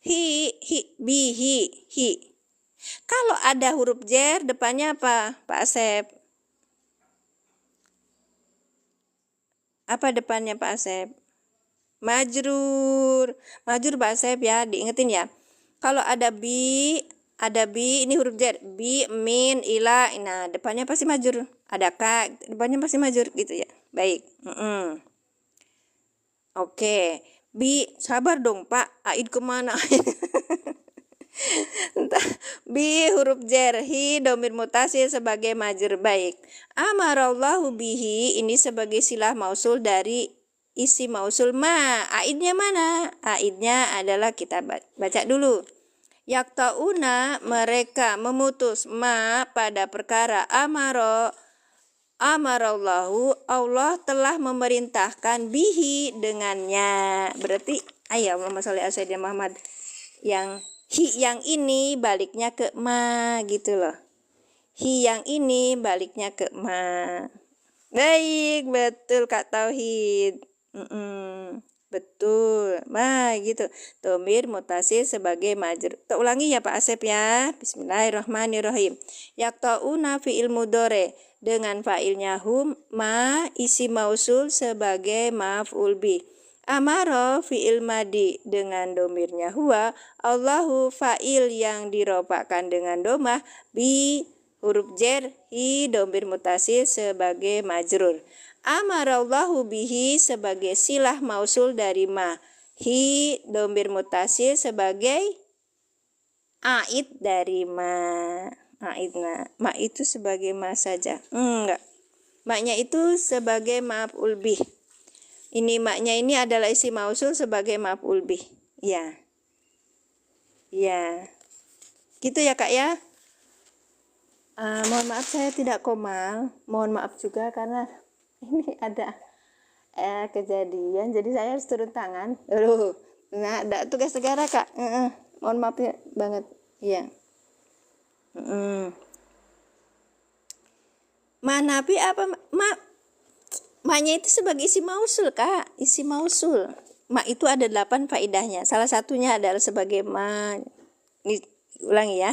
Hi. Kalau ada huruf jer depannya apa Pak Asep? Apa depannya Pak Asep? Majrur Pak Asep ya, diingetin ya. Kalau ada bi ini huruf jar, bi, min, ila, nah depannya pasti majur. Ada ka, depannya pasti majur gitu ya. Baik. Oke. Bi, sabar dong Pak, aid kemana? Bi huruf jar, hi domir mutasil sebagai majur. Baik. Amarallahu bihi ini sebagai silah mausul dari isi mausul ma. Aidnya mana? Aidnya adalah kita baca dulu. Yaktauna, mereka memutus ma pada perkara amarallahu, Allah telah memerintahkan bihi dengannya. Berarti ayo Allahumma sholli ala sayyidina Muhammad. Yang yang ini baliknya ke ma gitu loh. Yang ini baliknya ke ma. Baik, betul Kak Tauhid. Betul. Nah, gitu. Domir mutasil sebagai majrur. Kita ulangi ya Pak Asep ya. Bismillahirrahmanirrahim. Yaktauna fi'il mudhari dengan fa'ilnya hum, ma isi mausul sebagai maf'ul bih. Amaro fi'il madi dengan domirnya huwa, Allahu fa'il yang dirofakkan dengan domah, bi huruf jar hi domir mutasil sebagai majrur. Amarallahu bihi sebagai silah mausul dari ma. Hi domir mutasil sebagai aid dari ma. Aidna. Ma itu sebagai ma saja. Enggak. Maknya itu sebagai maf'ul bih. Ini maknya ini adalah isi mausul sebagai maf'ul bih. Ya. Ya. Gitu ya Kak ya. Mohon maaf saya tidak komal. Mohon maaf juga karena ini ada kejadian, jadi saya harus turun tangan. Nah, ada tugas negara Kak. Mohon maaf ya banget. Iya. Manapi apa maknya itu sebagai isi mausul Kak. Isi mausul. Ma itu ada 8 faedahnya. Salah satunya adalah sebagai ma. Ini ulangi ya.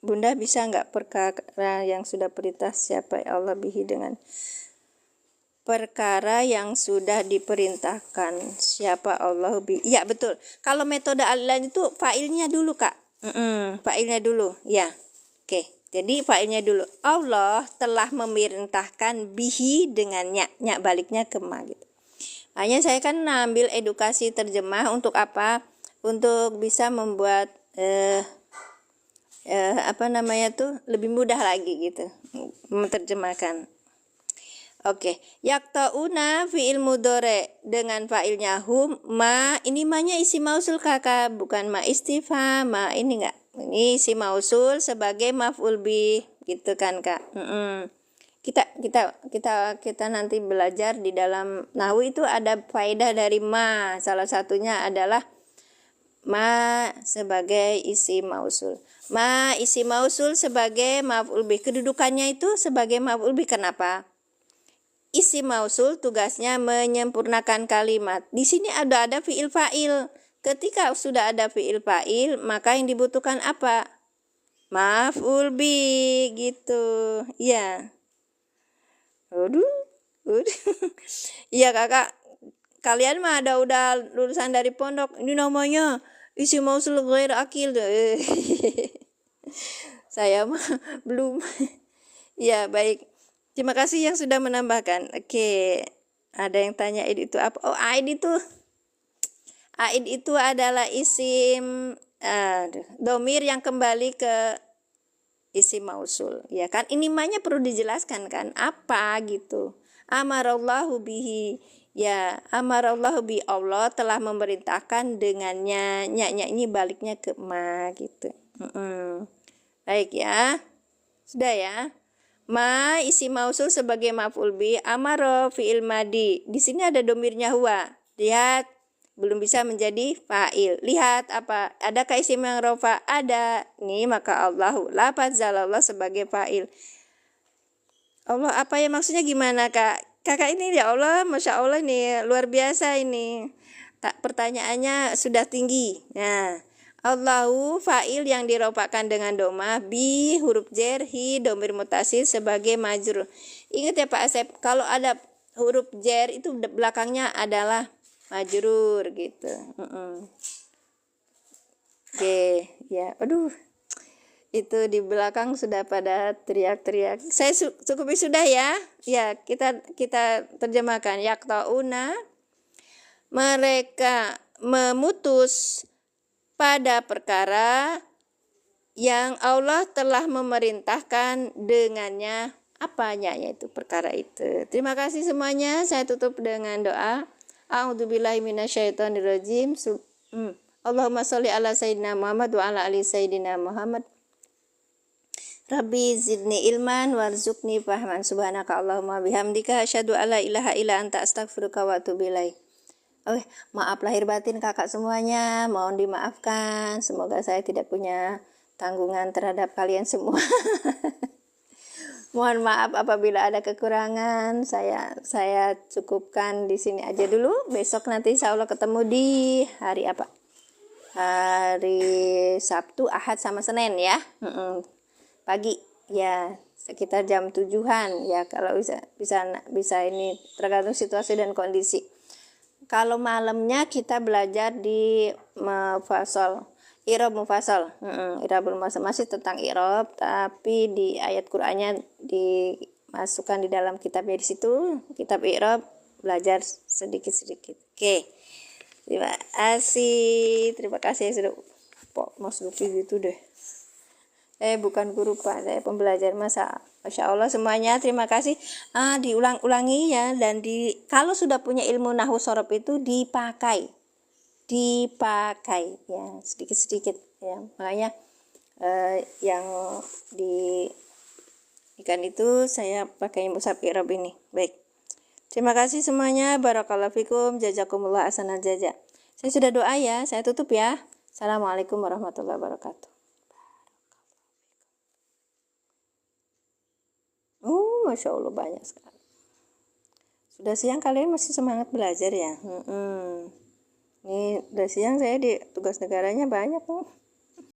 Bunda bisa nggak perkara yang sudah perintah siapa Allah bihi dengan perkara yang sudah diperintahkan siapa Allah bi. Ya betul. Kalau metode al-lain itu failnya dulu Kak. Failnya dulu. Ya. Oke. Jadi failnya dulu. Allah telah memerintahkan bihi dengan nya baliknya ke ma gitu. Hanya saya kan ambil edukasi terjemah untuk apa? Untuk bisa membuat lebih mudah lagi gitu menerjemahkan. Oke, yaktauna fi'il mudhari dengan fa'ilnya hum, ma ini ma-nya isi mausul Kakak, bukan ma istifham, ma ini enggak. Ini isi mausul sebagai maf'ul bih, gitu kan Kak. Kita nanti belajar di dalam nahwu itu ada faedah dari ma. Salah satunya adalah ma sebagai isi mausul. Ma isi mausul sebagai maf'ul bih. Kedudukannya itu sebagai maf'ul bih. Kenapa? Isi mausul tugasnya menyempurnakan kalimat. Di sini ada fi'il fa'il. Ketika sudah ada fi'il fa'il, maka yang dibutuhkan apa? Maf'ul bih gitu. Iya. Iya Kakak. Kalian mah udah lulusan dari pondok. Ini namanya isi mausul ghair akil. Saya mah belum. Ya, baik. Terima kasih yang sudah menambahkan. Oke. Ada yang tanya aid itu apa? Oh, aid itu adalah isim domir yang kembali ke isim mausul. Ya kan? Ini maknya perlu dijelaskan kan? Apa gitu. Amarallahu bihi. Ya, amarallahu bi, Allah telah memerintahkan dengannya. Nya ini baliknya ke ma gitu. Baik ya. Sudah ya. Ma isi mausul sebagai maf'ul bih, amaro fi'il madi. Di sini ada domirnya huwa. Lihat, belum bisa menjadi fa'il. Lihat apa? Adakah isim yang rofa? Ada. Nih maka Allahu lafaz zalallah sebagai fa'il. Allah apa ya maksudnya gimana Kak? Kakak ini ya Allah, Masya Allah nih luar biasa ini. Pertanyaannya sudah tinggi. Nah, Allahu fa'il yang dirofakkan dengan domah, bi huruf jar, hi domir mutasil sebagai majrur. Ingat ya Pak Asep, kalau ada huruf jar itu belakangnya adalah majrur gitu. Oke, ya. Aduh. Itu di belakang sudah pada teriak-teriak. Saya cukupi sudah ya. Ya, kita terjemahkan. Yaktauna, mereka memutus pada perkara yang Allah telah memerintahkan dengannya apanya yaitu perkara itu. Terima kasih semuanya. Saya tutup dengan doa. A'udzubillahi minasyaitonirrajim. Allahumma sholli ala sayyidina Muhammad wa ala ali sayyidina Muhammad. Rabbi zidni ilman warzuqni fahman. Subhanaka Allahumma bihamdika asyhadu alla ilaha illa anta astaghfiruka wa atubu ilaik. Maaf lahir batin kakak semuanya, mohon dimaafkan. Semoga saya tidak punya tanggungan terhadap kalian semua. Mohon maaf apabila ada kekurangan. Saya cukupkan di sini aja dulu. Besok nanti insya Allah ketemu di hari apa? Hari Sabtu, Ahad sama Senin ya. Pagi ya, sekitar jam 7-an ya, kalau bisa ini tergantung situasi dan kondisi. Kalau malamnya kita belajar di mufasal, i'rab mufasal. I'rabul mufasal masih tentang i'rab, tapi di ayat Qur'annya dimasukkan di dalam kitabnya, di situ kitab i'rab, belajar sedikit-sedikit. Oke. Terima kasih sudah Mas Luki gitu deh. Bukan guru Pak, saya pembelajar. Masya Allah semuanya, terima kasih. Diulang-ulangi ya, dan kalau sudah punya ilmu nahwu shorof itu dipakai ya, sedikit-sedikit ya. Makanya yang di ikan itu saya pakai mushaf i'rab ini. Baik, terima kasih semuanya. Barakallahu fikum, jazakumullah ahsanal jaza. Saya sudah doa ya, saya tutup ya. Assalamualaikum warahmatullahi wabarakatuh. Masya Allah banyak sekali. Sudah siang, kalian masih semangat belajar ya. Ini udah siang, saya di tugas negaranya banyak.